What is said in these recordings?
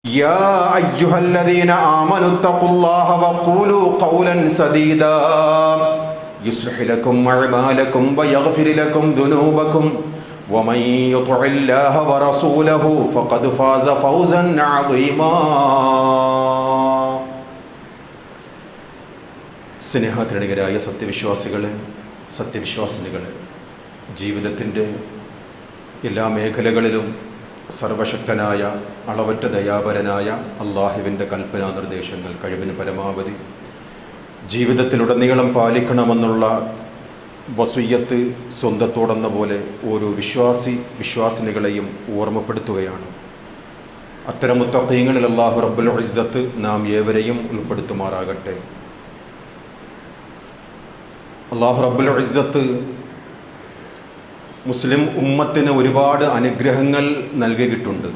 يا أيها الذين آمنوا اتقوا الله وقولوا قولا سديدا يصلح لكم أعمالكم ويغفر لكم ذنوبكم ومن يطع الله ورسوله فقد فاز فوزا عظيما. സ്നേഹത്തിനികരായ സത്യവിശ്വാസിനികളെ, ജീവിതത്തിൻ്റെ എല്ലാ മേഖലകളിലും സർവശക്തനായ അളവറ്റ ദയാപരനായ അള്ളാഹുവിൻ്റെ കൽപ്പനാ നിർദ്ദേശങ്ങൾ കഴിവിന് പരമാവധി ജീവിതത്തിലുടനീളം പാലിക്കണമെന്നുള്ള വസിയ്യത്ത് സ്വന്തത്തോടെന്ന പോലെ ഓരോ വിശ്വാസിനികളെയും ഓർമ്മപ്പെടുത്തുകയാണ്. അത്തരം മുത്തഖീങ്ങളിൽ അല്ലാഹു റബ്ബുൽ ഇസ്സത്ത് നാം ഏവരെയും ഉൾപ്പെടുത്തുമാറാകട്ടെ. അല്ലാഹു റബ്ബുൽ ഇസ്സത്ത് മുസ്ലിം ഉമ്മത്തിന് ഒരുപാട് അനുഗ്രഹങ്ങൾ നൽകിയിട്ടുണ്ട്.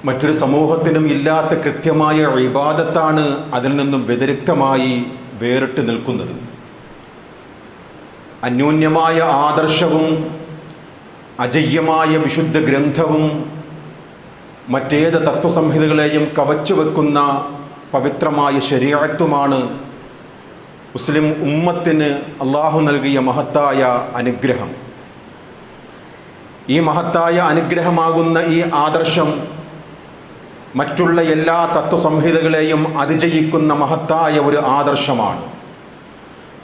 മറ്റൊരു സമൂഹത്തിനും ഇല്ലാത്ത കൃത്യമായ ഇബാദത്താണ് അതിൽ നിന്നും വ്യതിരിക്തമായി വേറിട്ട് നിൽക്കുന്നത്. അന്യോന്യമായ ആദർശവും അജയ്യമായ വിശുദ്ധ ഗ്രന്ഥവും മറ്റേത് തത്വസംഹിതകളെയും കവച്ചു വെക്കുന്ന പവിത്രമായ ശരീഅത്തുമാണ് മുസ്ലിം ഉമ്മത്തിന് അള്ളാഹു നൽകിയ മഹത്തായ അനുഗ്രഹം. ഈ മഹത്തായ അനുഗ്രഹമാകുന്ന ഈ ആദർശം മറ്റുള്ള എല്ലാ തത്വസംഹിതകളെയും അതിജയിക്കുന്ന മഹത്തായ ഒരു ആദർശമാണ്.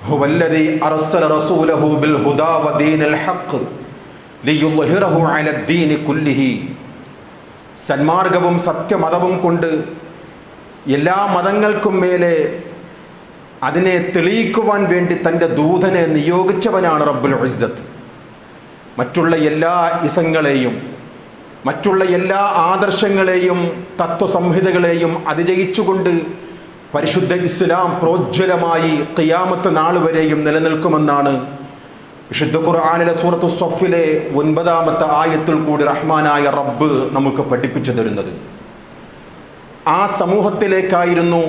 ഹുവല്ലദീ അർസല റസൂലഹു ബിൽ ഹുദാ വദീനിൽ ഹഖ് ലിയുദ്ഹിറഹു അലദ്ദീനി കുല്ലിഹി. സന്മാർഗവും സത്യമതവും കൊണ്ട് എല്ലാ മതങ്ങൾക്കും മേലെ അതിനെ തെളിയിക്കുവാൻ വേണ്ടി തൻ്റെ ദൂതനെ നിയോഗിച്ചവനാണ് റബ്ബുൽ ഇസ്സത്ത്. മറ്റുള്ള എല്ലാ ഇസങ്ങളെയും മറ്റുള്ള എല്ലാ ആദർശങ്ങളെയും തത്വസംഹിതകളെയും അതിജയിച്ചുകൊണ്ട് പരിശുദ്ധ ഇസ്ലാം പ്രോജ്വലമായി ഖിയാമത്ത് നാൾ വരെയും നിലനിൽക്കുമെന്നാണ് വിശുദ്ധ ഖുർആനിലെ സൂറത്തു സ്വഫിലെ 9-ാമത്തെ ആയത്തിൽ കൂടി റഹ്മാനായ റബ്ബ് നമുക്ക് പഠിപ്പിച്ചു തരുന്നത്. ആ സമൂഹത്തിലേക്കായിരുന്നു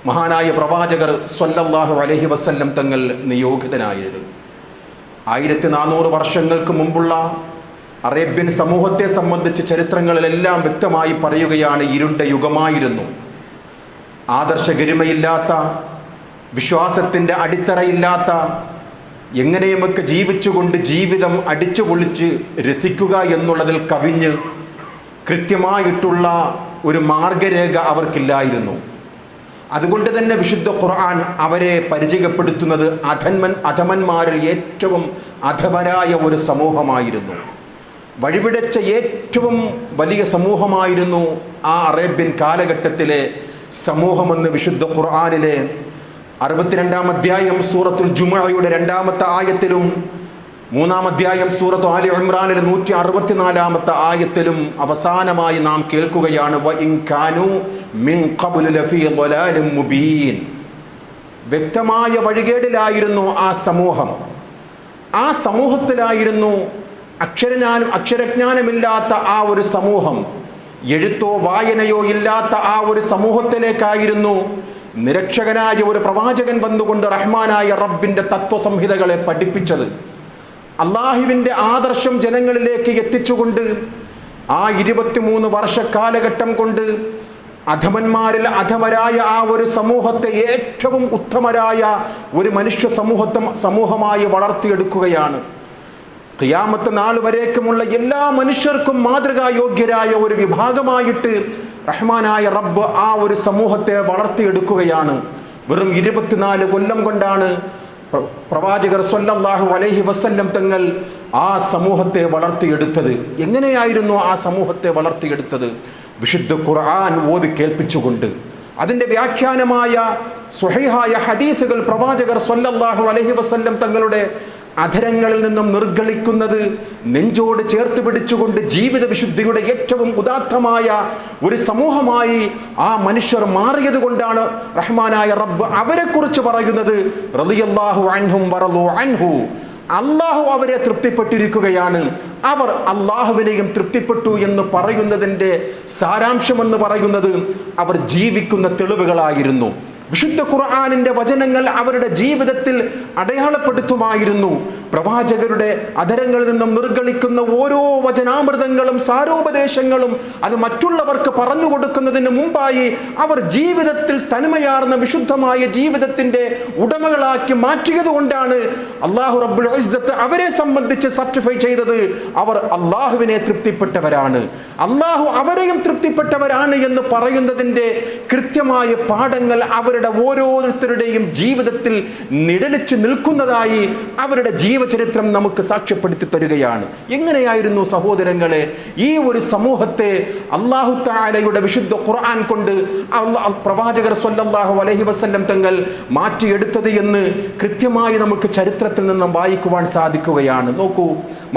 മഹാനായ പ്രവാചകർ സ്വല്ലല്ലാഹു അലൈഹി വസല്ലം തങ്ങൾ നിയോഗിതനായത്. 1400 വർഷങ്ങൾക്ക് മുമ്പുള്ള അറേബ്യൻ സമൂഹത്തെ സംബന്ധിച്ച് ചരിത്രങ്ങളിലെല്ലാം വ്യക്തമായി പറയുകയാണ്, ഇരുണ്ട യുഗമായിരുന്നു. ആദർശഗരിമയില്ലാത്ത, വിശ്വാസത്തിൻ്റെ അടിത്തറയില്ലാത്ത, എങ്ങനെയുമൊക്കെ ജീവിച്ചുകൊണ്ട് ജീവിതം അടിച്ചു പൊളിച്ച് രസിക്കുക എന്നുള്ളതിൽ കവിഞ്ഞ് കൃത്യമായിട്ടുള്ള ഒരു മാർഗരേഖ അവർക്കില്ലായിരുന്നു. അതുകൊണ്ട് തന്നെ വിശുദ്ധ ഖുർആൻ അവരെ പരിചയപ്പെടുത്തുന്നത് അധമന്മാരിൽ ഏറ്റവും അധമരായ ഒരു സമൂഹമായിരുന്നു. വഴിപിഴച്ച ഏറ്റവും വലിയ സമൂഹമായിരുന്നു ആ അറേബ്യൻ കാലഘട്ടത്തിലെ സമൂഹമെന്ന് വിശുദ്ധ ഖുർആനിലെ 62-ാം അധ്യായം സൂറത്തുൽ ജുമുഅയുടെ 2-ാമത്തെ ആയത്തിലും 3-ാം അധ്യായം സൂറത്തു ആലി ഇംറാനിലെ 164-ാമത്തെ ആയത്തിലും അവസാനമായി നാം കേൾക്കുകയാണ്, വഇൻ കാനൂ മിൻ ഖബ്ലു ലഫീ ളലാലിൻ മുബീൻ. വ്യക്തമായ വഴികേടിലായിരുന്നു ആ സമൂഹം. ആ സമൂഹത്തിലായിരുന്നു അക്ഷരജ്ഞാനമില്ലാത്ത ആ ഒരു സമൂഹം, എഴുത്തോ വായനയോ ഇല്ലാത്ത ആ ഒരു സമൂഹത്തിലേക്കായിരുന്നു നിരക്ഷകനായ ഒരു പ്രവാചകൻ വന്നുകൊണ്ട് റഹ്മാനായ റബ്ബിൻ്റെ തത്വസംഹിതകളെ പഠിപ്പിച്ചത്. അള്ളാഹുവിൻ്റെ ആദർശം ജനങ്ങളിലേക്ക് എത്തിച്ചുകൊണ്ട് ആ 23 വർഷ കാലഘട്ടം കൊണ്ട് അധമന്മാരിൽ അധമരായ ആ ഒരു സമൂഹത്തെ ഏറ്റവും ഉത്തമരായ ഒരു മനുഷ്യ സമൂഹമായി വളർത്തിയെടുക്കുകയാണ്. ഖിയാമത്ത് നാൾ വരേക്കുമുള്ള എല്ലാ മനുഷ്യർക്കും മാതൃകായോഗ്യരായ ഒരു വിഭാഗമായിട്ട് റഹ്മാനായ റബ്ബ് ആ ഒരു സമൂഹത്തെ വളർത്തിയെടുക്കുകയാണ്. വെറും 24 കൊല്ലം കൊണ്ടാണ് പ്രവാചകർ സ്വല്ലല്ലാഹു അലൈഹി വസല്ലം തങ്ങൾ ആ സമൂഹത്തെ വളർത്തിയെടുത്തത്. എങ്ങനെയായിരുന്നു ആ സമൂഹത്തെ വളർത്തിയെടുത്തത്? വിശുദ്ധ ഖുർആൻ ഓതി കേൾപ്പിച്ചുകൊണ്ട് അതിൻ്റെ വ്യാഖ്യാനമായ സ്വഹീഹായ ഹദീസുകൾ പ്രവാചകർ സ്വല്ലല്ലാഹു അലൈഹി വസല്ലം തങ്ങളുടെ അധരങ്ങളിൽ നിന്നും നിർഗളിക്കുന്നത് നെഞ്ചോട് ചേർത്ത് പിടിച്ചുകൊണ്ട് ജീവിത വിശുദ്ധിയുടെ ഏറ്റവും ഉദാത്തമായ ഒരു സമൂഹമായി ആ മനുഷ്യർ മാറിയത് കൊണ്ടാണ് റഹ്മാനായ റബ്ബ് അവരെക്കുറിച്ച് പറയുന്നത് റളിയല്ലാഹു അൻഹും വറളു അൻഹു. അള്ളാഹു അവരെ തൃപ്തിപ്പെട്ടിരിക്കുകയാണ്, അവർ അള്ളാഹുവിനെയും തൃപ്തിപ്പെട്ടു എന്ന് പറയുന്നതിൻ്റെ സാരാംശമെന്ന് പറയുന്നത് അവർ ജീവിക്കുന്ന തെളിവുകളായിരുന്നു. വിശുദ്ധ ഖുർആനിന്റെ വചനങ്ങൾ അവരുടെ ജീവിതത്തിൽ അടയാളപ്പെടുത്തുമായിരുന്നു. പ്രവാചകരുടെ അധരങ്ങളിൽ നിന്നും നിർഗളിക്കുന്ന ഓരോ വചനാമൃതങ്ങളും സാരോപദേശങ്ങളും അത് മറ്റുള്ളവർക്ക് പറഞ്ഞു കൊടുക്കുന്നതിന് മുമ്പായി അവർ ജീവിതത്തിൽ തനിമയാർന്ന വിശുദ്ധമായ ജീവിതത്തിന്റെ ഉടമകളാക്കി മാറ്റിയത് കൊണ്ടാണ് അല്ലാഹു റബ്ബുൽ ഇസ്സത്ത് അവരെ സംബന്ധിച്ച് സർട്ടിഫൈ ചെയ്തത് അവർ അള്ളാഹുവിനെ തൃപ്തിപ്പെട്ടവരാണ്, അള്ളാഹു അവരെയും തൃപ്തിപ്പെട്ടവരാണ് എന്ന് പറയുന്നതിന്റെ കൃത്യമായ പാഠങ്ങൾ അവരുടെ ഓരോരുത്തരുടെയും ജീവിതത്തിൽ നിഴലിച്ചു നിൽക്കുന്നതായി അവരുടെ ജീവചരിത്രം നമുക്ക് സാക്ഷ്യപ്പെടുത്തി തരികയാണ്. എങ്ങനെയായിരുന്നു സഹോദരങ്ങളെ ഈ ഒരു സമൂഹത്തെ അല്ലാഹു തആലയുടെ വിശുദ്ധ ഖുർആൻ കൊണ്ട് പ്രവാചകർ സ്വല്ലല്ലാഹു അലൈഹി വസല്ലം തങ്ങൾ മാറ്റിയെടുത്തത് എന്ന് കൃത്യമായി നമുക്ക് ചരിത്രത്തിൽ നിന്നും വായിക്കുവാൻ സാധിക്കുകയാണ്. നോക്കൂ,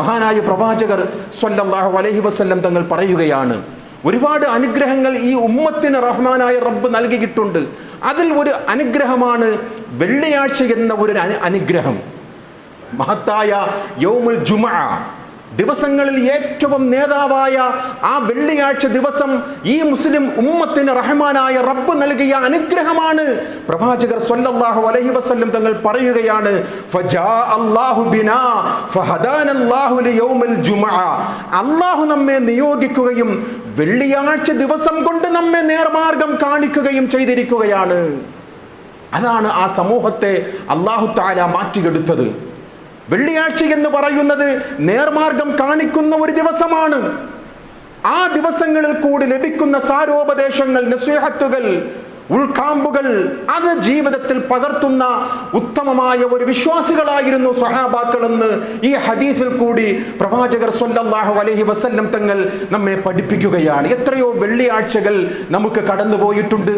മഹാനായ പ്രവാചകർ സ്വല്ലല്ലാഹു അലൈഹി വസല്ലം തങ്ങൾ പറയുകയാണ്, ഒരുപാട് അനുഗ്രഹങ്ങൾ ഈ ഉമ്മത്തിന് റഹ്മാനായ റബ്ബ് നൽകിയിട്ടുണ്ട്. അതിൽ ഒരു അനുഗ്രഹമാണ് വെള്ളിയാഴ്ച എന്ന ഒരു അനുഗ്രഹം. മഹത്തായ യൗമുൽ ജുമുഅ ദിവസങ്ങളിൽ ഏറ്റവും നേതാവായ ആ വെള്ളിയാഴ്ച ദിവസം ഈ മുസ്ലിം ഉമ്മത്തിന് റഹ്മാനായ റബ്ബ് നൽകിയ അനുഗ്രഹമാണ്. പ്രവാചകർ സ്വല്ലല്ലാഹു അലൈഹി വസല്ലം തങ്ങൾ പറയുകയാണ്, ഫജാ അല്ലാഹു ബിനാ ഫഹദാനല്ലാഹു ലിയൗമിൽ ജുമുഅ. അല്ലാഹു നമ്മെ നിയോഗിക്കുകയും വെള്ളിയാഴ്ച ദിവസം കൊണ്ട് നമ്മെ നേർമാർഗം കാണിക്കുകയും ചെയ്തിരിക്കുകയാണ്. അതാണ് ആ സമൂഹത്തെ അല്ലാഹു തആല മാറ്റിയെടുത്തത്. വെള്ളിയാഴ്ച എന്ന് പറയുന്നത് നേർമാർഗം കാണിക്കുന്ന ഒരു ദിവസമാണ്. ആ ദിവസങ്ങളിൽ കൂടി ലഭിക്കുന്ന സാരോപദേശങ്ങൾ, നസീഹത്തുകൾ, ഉൾക്കാമ്പുകൾ അത് ജീവിതത്തിൽ പകർത്തുന്ന ഉത്തമമായ ഒരു വിശ്വാസികളായിരുന്നു സ്വഹാബാക്കൾ എന്ന് ഈ ഹദീസിൽ കൂടി പ്രവാചകർ സ്വല്ലല്ലാഹു അലൈഹി വസല്ലം തങ്ങൾ നമ്മെ പഠിപ്പിക്കുകയാണ്. എത്രയോ വെള്ളിയാഴ്ചകൾ നമുക്ക് കടന്നുപോയിട്ടുണ്ട്.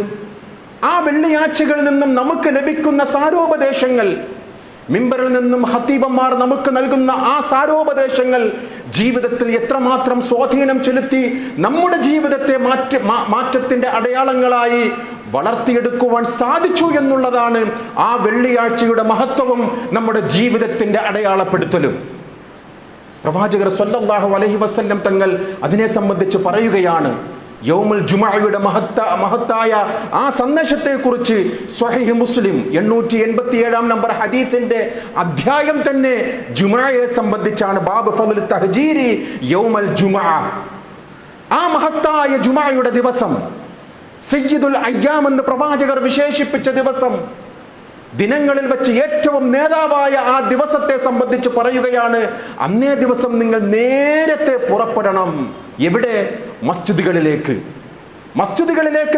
ആ വെള്ളിയാഴ്ചകളിൽ നിന്നും നമുക്ക് ലഭിക്കുന്ന സാരോപദേശങ്ങൾ, മിമ്പറിൽ നിന്നും ഖതീബന്മാർ നമുക്ക് നൽകുന്ന ആ സാരോപദേശങ്ങൾ ജീവിതത്തിൽ എത്രമാത്രം സ്വാധീനം ചെലുത്തി നമ്മുടെ ജീവിതത്തെ മാറ്റത്തിന്റെ അടയാളങ്ങളായി വളർത്തിയെടുക്കുവാൻ സാധിച്ചു എന്നുള്ളതാണ് ആ വെള്ളിയാഴ്ചയുടെ മഹത്വവും നമ്മുടെ ജീവിതത്തിന്റെ അടയാളപ്പെടുത്തലും. പ്രവാചകർ സ്വല്ലല്ലാഹു അലൈഹി വസല്ലം തങ്ങൾ അതിനെ സംബന്ധിച്ച് പറയുകയാണ്. യൗമുൽ ജുമുഅയുടെ മഹത്തായ ആ സന്ദേശത്തെക്കുറിച്ച് സ്വഹീഹ് മുസ്ലിം 887 നമ്പർ ഹദീസിന്റെ അധ്യായം തന്നെ ജുമുഅയെ സംബന്ധിച്ചാണ്. ബാബ് ഫളൽ തഹ്ജീരി യൗമുൽ ജുമുഅ. ആ മഹത്തായ ജുമുഅയുടെ ദിവസം, സയ്യിദുൽ അയ്യാം എന്ന് പ്രവാചകർ വിശേഷിപ്പിച്ച ദിവസം, ദിനങ്ങളിൽ വെച്ച് ഏറ്റവും നേതാവായ ആ ദിവസത്തെ സംബന്ധിച്ച് പറയുകയാണ്, അന്നേ ദിവസം നിങ്ങൾ നേരത്തെ പുറപ്പെടണം. എവിടെ? മസ്ജിദുകളിലേക്ക്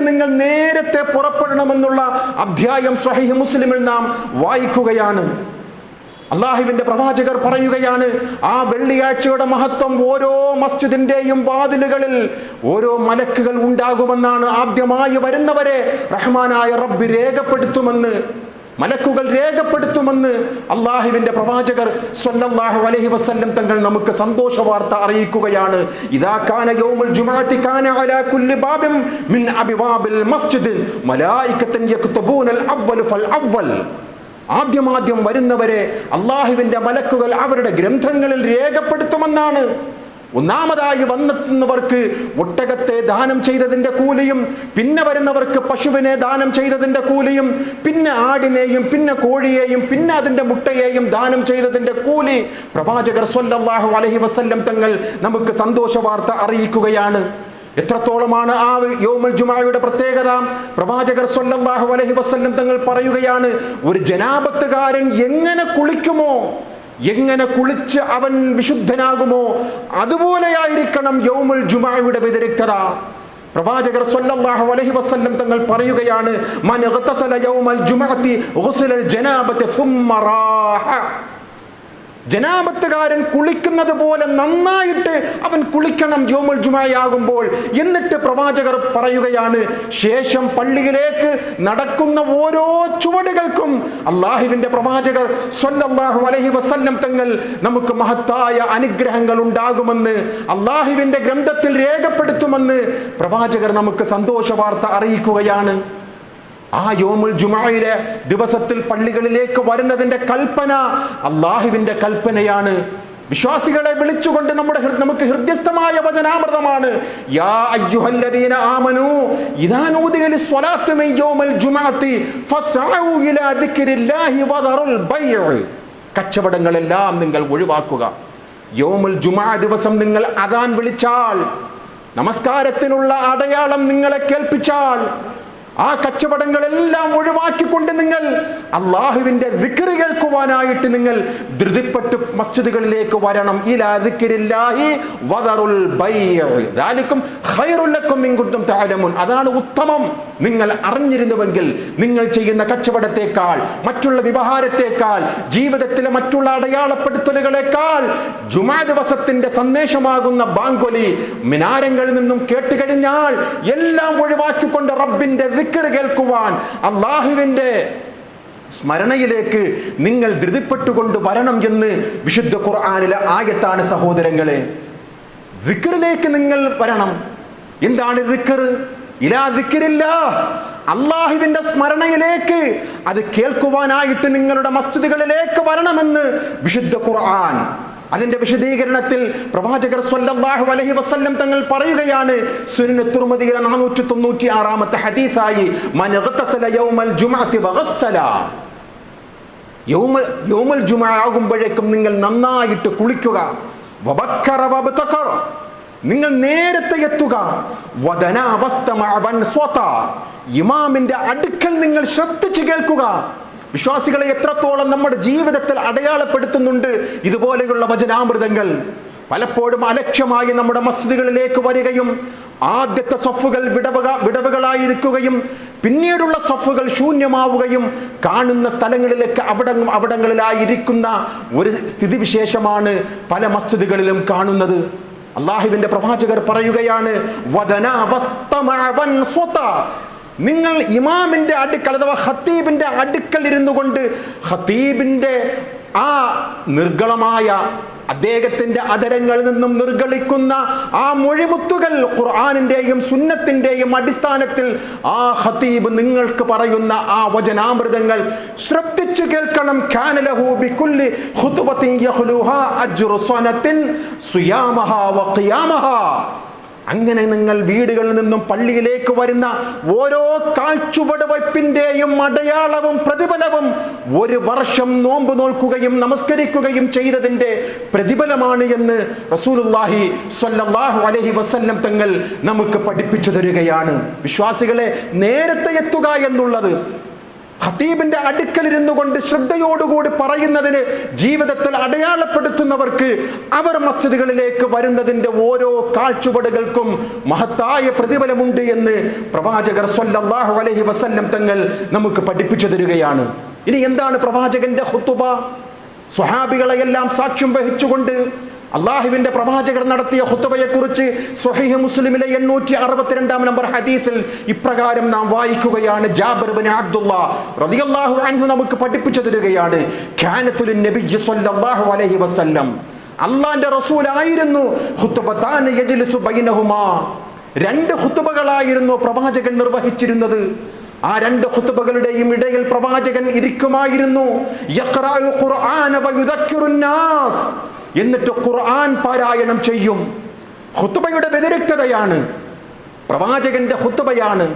നിങ്ങൾ നേരത്തെ പുറപ്പെടണമെന്നുള്ള അധ്യായം സ്വഹീഹ് മുസ്ലിമിൽ നാം വായിക്കുകയാണ്. അല്ലാഹുവിന്റെ പ്രവാചകർ പറയുകയാണ്, ആ വെള്ളിയാഴ്ചയുടെ മഹത്വം ഓരോ മസ്ജിദിന്റെയും വാതിലുകളിൽ ഓരോ മലക്കുകൾ ഉണ്ടാകുമെന്നാണ്. ആദ്യമായി വരുന്നവരെ റഹ്മാനായ റബ്ബ് രേഖപ്പെടുത്തുമെന്ന്, മലക്കുകൾ രേഖപ്പെടുത്തുമെന്ന് അല്ലാഹുവിന്റെ പ്രവാചകർ സ്വല്ലല്ലാഹു അലൈഹി വസല്ലം തങ്ങൾ നമുക്ക് സന്തോഷ വാർത്ത അറിയിക്കുകയാണ്. ഇദാ കാന യൗമുൽ ജുമുഅത്തി കാന അലാ കുല്ലി ബാബിൻ മിൻ അബ്വാബിൽ മസ്ജിദ് മലായികത്തുൻ യക്തുബൂനൽ അവ്വൽ ഫൽ അവ്വൽ. ആദ്യം വരുന്നവരെ അല്ലാഹുവിന്റെ മലക്കുകൾ അവരുടെ ഗ്രന്ഥങ്ങളിൽ രേഖപ്പെടുത്തുമെന്നാണ്. ഒന്നാമതായി വന്നെത്തുന്നവർക്ക് ഒട്ടകത്തെ ദാനം ചെയ്തതിന്റെ കൂലിയും, പിന്നെ വരുന്നവർക്ക് പശുവിനെ ദാനം ചെയ്തതിന്റെ കൂലിയും, പിന്നെ ആടിനെയും, പിന്നെ കോഴിയെയും, പിന്നെ അതിന്റെ മുട്ടയെയും ദാനം ചെയ്തതിന്റെ കൂലി പ്രവാചകർ സ്വല്ലല്ലാഹു അലൈഹി വസല്ലം തങ്ങൾ നമുക്ക് സന്തോഷ വാർത്ത അറിയിക്കുകയാണ്. എത്രത്തോളമാണ് ആ യൗമുൽ ജുമുഅയുടെ പ്രത്യേകത? പ്രവാചകർ സ്വല്ലല്ലാഹു അലൈഹി വസല്ലം തങ്ങൾ പറയുകയാണ്, ഒരു ജനാബത്തുകാരൻ എങ്ങനെ കുളിക്കുമോ, എങ്ങനെ കുളിച്ച് അവൻ വിശുദ്ധനാകുമോ, അതുപോലെയായിരിക്കണം യൗമുൽ ജുമുഅയുടെ വിതരിക്കത. പ്രവാചകർ സ്വല്ലല്ലാഹു അലൈഹി വസല്ലം തങ്ങൾ പറയുകയാണ്, മൻ ഗതസല യൗമൽ ജുമുഅത്തി ഗുസ്ലൽ ജനാബത്തി സുമ്മ റാഹ. ജനാബത്തുകാരൻ കുളിക്കുന്നത് പോലെ നന്നായിട്ട് അവൻ കുളിക്കണം യൗമുൽ ജുമുഅയാകുമ്പോൾ. എന്നിട്ട് പ്രവാചകർ പറയുകയാണ്, ശേഷം പള്ളിയിലേക്ക് നടക്കുന്ന ഓരോ ചുവടുകൾക്കും അല്ലാഹുവിന്റെ പ്രവാചകർ സ്വല്ലല്ലാഹു അലൈഹി വസല്ലം തങ്ങൾ നമുക്ക് മഹത്തായ അനുഗ്രഹങ്ങൾ ഉണ്ടാകുമെന്ന് അല്ലാഹുവിന്റെ ഗ്രന്ഥത്തിൽ രേഖപ്പെടുത്തുമെന്ന് പ്രവാചകർ നമുക്ക് സന്തോഷ വാർത്ത അറിയിക്കുകയാണ്. ആ യൗമുൽ ജുമുഅയിലെ ദിവസത്തിൽ പള്ളികളിലേക്ക് വരുന്നതിന്റെ കൽപ്പന അല്ലാഹുവിന്റെ കൽപ്പനയാണ്. വിശ്വാസികളെ വിളിച്ചുകൊണ്ട് നമുക്ക് ഹൃദ്യസ്ഥമായ വചനാമൃതമാണ്. യാ അയ്യുഹല്ലദീന ആമനൂ ഇദാ നൂദിയ ലിസ്സലാത്തി മിൻ യൗമിൽ ജുമുഅത്തി ഫസ്അഉ ഇലാ ദിക്രില്ലാഹി വദറുൽ ബൈഅ. കച്ചവടങ്ങളെല്ലാം നിങ്ങൾ ഒഴിവാക്കുക. യൗമുൽ ജുമുഅ ദിവസം നിങ്ങൾ അദാൻ വിളിച്ചാൽ, നമസ്കാരത്തിനുള്ള അടയാളം നിങ്ങളെ കേൾപ്പിച്ചാൽ, ആ കച്ചവടങ്ങളെല്ലാം ഒഴിവാക്കിക്കൊണ്ട് നിങ്ങൾ അള്ളാഹുവിന്റെ ദിക്ർ കേൾക്കുവാനായിട്ട് നിങ്ങൾ ധൃതിപ്പെട്ട് മസ്ജിദുകളിലേക്ക് വരണം. ഇലാ ദിക്രില്ലാഹി വദറുൽ ബൈഅ ദാലികും ഖൈറുൽ ലക്കും ഇൻ കുൻതും തഅലമൂൻ. അതാണ് ഉത്തമം. നിങ്ങൾ അറിഞ്ഞിരുന്നുവെങ്കിൽ നിങ്ങൾ ചെയ്യുന്ന കച്ചവടത്തെക്കാൾ, മറ്റുള്ള വ്യവഹാരത്തെക്കാൾ, ജീവിതത്തിലെ മറ്റുള്ള അടയാളപ്പെടുത്തലുകളെക്കാൾ ജുമുഅ ദിവസത്തിന്റെ സന്ദേശമാകുന്ന ബാങ്കൊലി മിനാരങ്ങളിൽ നിന്നും കേട്ടുകഴിഞ്ഞാൽ എല്ലാം ഒഴിവാക്കിക്കൊണ്ട് റബ്ബിന്റെ ദിക്ർ കേൾക്കുവാൻ, അള്ളാഹുവിന്റെ സ്മരണയിലേക്ക് നിങ്ങൾ ധൃതിപ്പെട്ടുകൊണ്ട് വരണം എന്ന് വിശുദ്ധ ഖുർആനിലെ ആയത്താണ് സഹോദരങ്ങളെ. ദിക്റിലേക്ക് നിങ്ങൾ വരണം. എന്താണ് ദിക്ർ? ഇലാ ദിക്രില്ലാഹ്, അള്ളാഹുവിന്റെ സ്മരണയിലേക്ക് അത് കേൾക്കുവാനായിട്ട് നിങ്ങളുടെ മസ്ജിദുകളിലേക്ക് വരണമെന്ന് വിശുദ്ധ ഖുർആൻ. അതിന്റെ വിശദീകരണത്തിൽ പ്രവാചകർ സ്വല്ലല്ലാഹു അലൈഹി വസല്ലം തങ്ങൾ പറയുകയാണ്, സുനൻ തുർമുദിയിലെ 496-ാമത്തെ ഹദീസായി, മൻ ഗതസല യൗമൽ ജുമുഅത്തി വഗസ്സല, യൗമുൽ ജുമുഅ ആകുമ്പോഴേക്കും നിങ്ങൾ നന്നായിട്ട് കുളിക്കുക. വബക്കറ വബ്തഖറ, നിങ്ങൾ നേരത്തെ എത്തുക. വദന വസ്തമഅ വൻസ്വത, ഇമാമിന്റെ അടുക്കൽ നിങ്ങൾ ശ്രദ്ധിച്ചു കേൾക്കുക. വിശ്വാസികളെ എത്രത്തോളം നമ്മുടെ ജീവിതത്തിൽ അടയാളപ്പെടുത്തുന്നുണ്ട് ഇതുപോലെയുള്ള വചനാമൃതങ്ങൾ. പലപ്പോഴും അലക്ഷ്യമായി നമ്മുടെ മസ്ജിദുകളിലേക്ക് വരികയും ആദ്യത്തെ സഫുകൾ വിടവുകളായിരിക്കുകയും പിന്നീടുള്ള സഫുകൾ ശൂന്യമാവുകയും കാണുന്ന സ്ഥലങ്ങളിലേക്ക് അവിടങ്ങളിലായിരിക്കുന്ന ഒരു സ്ഥിതിവിശേഷമാണ് പല മസ്ജിദുകളിലും കാണുന്നത്. അള്ളാഹുവിന്റെ പ്രവാചകർ പറയുകയാണ്, വദന വസ്തമഅ വൻസ്വത, നിങ്ങൾ ഇമാമിന്റെ അടുക്കൽ അഥവാ ഖത്തീബിന്റെ അടുക്കൽ ഇരുന്നു കൊണ്ട് ഖത്തീബിന്റെ ആ നിർഗളമായ അദ്ദേഹത്തിന്റെ അധരങ്ങളിൽ നിന്നും നിർഗളിക്കുന്ന ആ മൊഴിമുത്തുകൾ ഖുർആനിന്റെയും സുന്നത്തിന്റെയും അടിസ്ഥാനത്തിൽ ആ ഖതീബ് നിങ്ങൾക്ക് പറയുന്ന ആ വചനാമൃതങ്ങൾ ശ്രദ്ധിച്ചു കേൾക്കണം. കാന ലഹു ബികുല്ലി ഖുതുബത്തിൻ യഖ്ലുഹാ അജ്റു സനത്തിൻ സിയാമഹാ വഖിയാമഹാ. അങ്ങനെ നിങ്ങൾ വീടുകളിൽ നിന്നും പള്ളിയിലേക്ക് വരുന്ന ഓരോ കാൽച്ചുവട് വയ്പിന്റെയും അടയാളവും പ്രതിഫലവും ഒരു വർഷം നോമ്പ് നോൽക്കുകയും നമസ്കരിക്കുകയും ചെയ്തതിന്റെ പ്രതിഫലമാണ് എന്ന് റസൂലുള്ളാഹി സ്വല്ലല്ലാഹു അലൈഹി വസല്ലം തങ്ങൾ നമുക്ക് പഠിപ്പിച്ചു തരികയാണ്. വിശ്വാസികളെ, നേരത്തെ എത്തുക എന്നുള്ളത്, ഖതീബിന്റെ അടുക്കലിരുന്നു കൊണ്ട് ശ്രദ്ധയോടുകൂടി പറയുന്നതിന് ജീവിതത്തിൽ അടയാളപ്പെടുത്തുന്നവർക്ക് അവർ മസ്ജിദുകളിലേക്ക് വരുന്നതിന്റെ ഓരോ കാഴ്ചപ്പാടുകൾക്കും മഹത്തായ പ്രതിഫലമുണ്ട് എന്ന് പ്രവാചകർ സ്വല്ലല്ലാഹു അലൈഹി വസല്ലം തങ്ങൾ നമുക്ക് പഠിപ്പിച്ചു തരികയാണ്. ഇനി എന്താണ് പ്രവാചകന്റെ ഖുതുബ? സ്വഹാബികളെയെല്ലാം സാക്ഷ്യം വഹിച്ചുകൊണ്ട് അള്ളാഹുവിന്റെ പ്രവാചകർ നടത്തിയ ഖുതുബയെ കുറിച്ച് സ്വഹീഹ് മുസ്ലിമിലെ 862-ാം നമ്പർ ഹദീസിൽ ഇപ്രകാരം നാം വായിക്കുകയാണ്. ജാബിർ ഇബ്നു അബ്ദുല്ലാഹ് റളിയല്ലാഹു അൻഹു നമുക്ക് പഠിപ്പിച്ചു തരികയാണ്, കാനത്തുൽ നബിയ്യി സ്വല്ലല്ലാഹു അലൈഹി വസല്ലം, അള്ളാന്റെ റസൂലായിരുന്നു, ഖുതുബതാൻ യജ്ലിസു ബൈനഹുമാ, രണ്ട് ഖുതുബകളായിരുന്നു പ്രവാചകൻ നിർവഹിച്ചിരുന്നത്. ആ രണ്ട് ഖുതുബകളുടെയും ഇടയിൽ പ്രവാചകൻ ഇരിക്കുമായിരുന്നു. യഖറഉൽ ഖുർആന വയുദക്കിറുൻ നാസ്, എന്നിട്ട് ഖുർആൻ പാരായണം ചെയ്യും. ഖുതുബയുടെ വ്യതിരിക്തതയാണ്, പ്രവാചകന്റെ ഖുതുബയാണ്.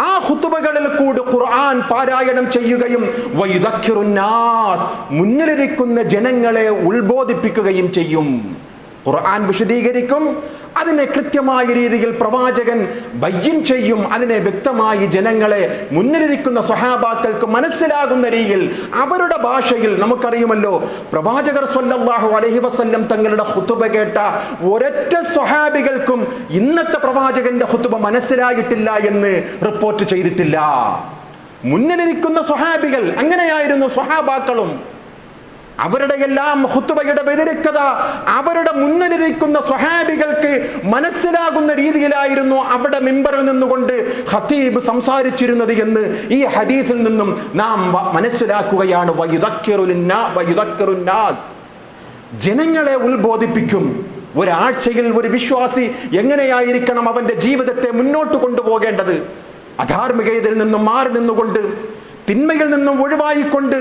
ആ ഖുതുബകളിൽ കൂടി ഖുർആൻ പാരായണം ചെയ്യുകയും വയുദക്കിറുൻ നാസ്, മുന്നിലിരിക്കുന്ന ജനങ്ങളെ ഉത്ബോധിപ്പിക്കുകയും ചെയ്യും. ഖുർആൻ വിശദീകരിക്കും, അതിനെ കൃത്യമായ രീതിയിൽ പ്രവാചകൻ ബയ്യിൻ ചെയ്യും. അതിനെ വ്യക്തമായി ജനങ്ങളെ, മുന്നിലിരിക്കുന്ന സ്വഹാബാക്കൾക്ക് മനസ്സിലാകുന്ന രീതിയിൽ അവരുടെ ഭാഷയിൽ. നമുക്കറിയുമല്ലോ, പ്രവാചകർ സ്വല്ലല്ലാഹു അലൈഹി വസല്ലം തങ്ങളുടെ ഖുതുബ കേട്ട ഒരൊറ്റ സ്വഹാബികൾക്കും ഇന്നത്തെ പ്രവാചകന്റെ ഖുതുബ മനസ്സിലായിട്ടില്ല എന്ന് റിപ്പോർട്ട് ചെയ്തിട്ടില്ല. മുന്നിലിരിക്കുന്ന സ്വഹാബികൾ അങ്ങനെയായിരുന്നു. സ്വഹാബാക്കളും അവരുടെ എല്ലാം ഖുതുബയുടെ വ്യതിരിക്തത അവരുടെ മുന്നിലിരിക്കുന്ന സ്വഹാബികൾക്ക് മനസ്സിലാകുന്ന രീതിയിലായിരുന്നു അവിടെ മിമ്പറിൽ നിന്നുകൊണ്ട് ഖതീബ് സംസാരിച്ചിരുന്നത് എന്ന് ഈ ഹദീസിൽ നിന്നും നാം മനസ്സിലാക്കുകയാണ്. വയുദക്കിറുൻ നാസ്, ജനങ്ങളെ ഉത്ബോധിപ്പിക്കും. ഒരാഴ്ചയിൽ ഒരു വിശ്വാസി എങ്ങനെയായിരിക്കണം അവന്റെ ജീവിതത്തെ മുന്നോട്ട് കൊണ്ടുപോകേണ്ടത്? അധാർമികതയിൽ നിന്നും മാറി നിന്നുകൊണ്ട്, തിന്മയിൽ നിന്നും ഒഴിവായിക്കൊണ്ട്,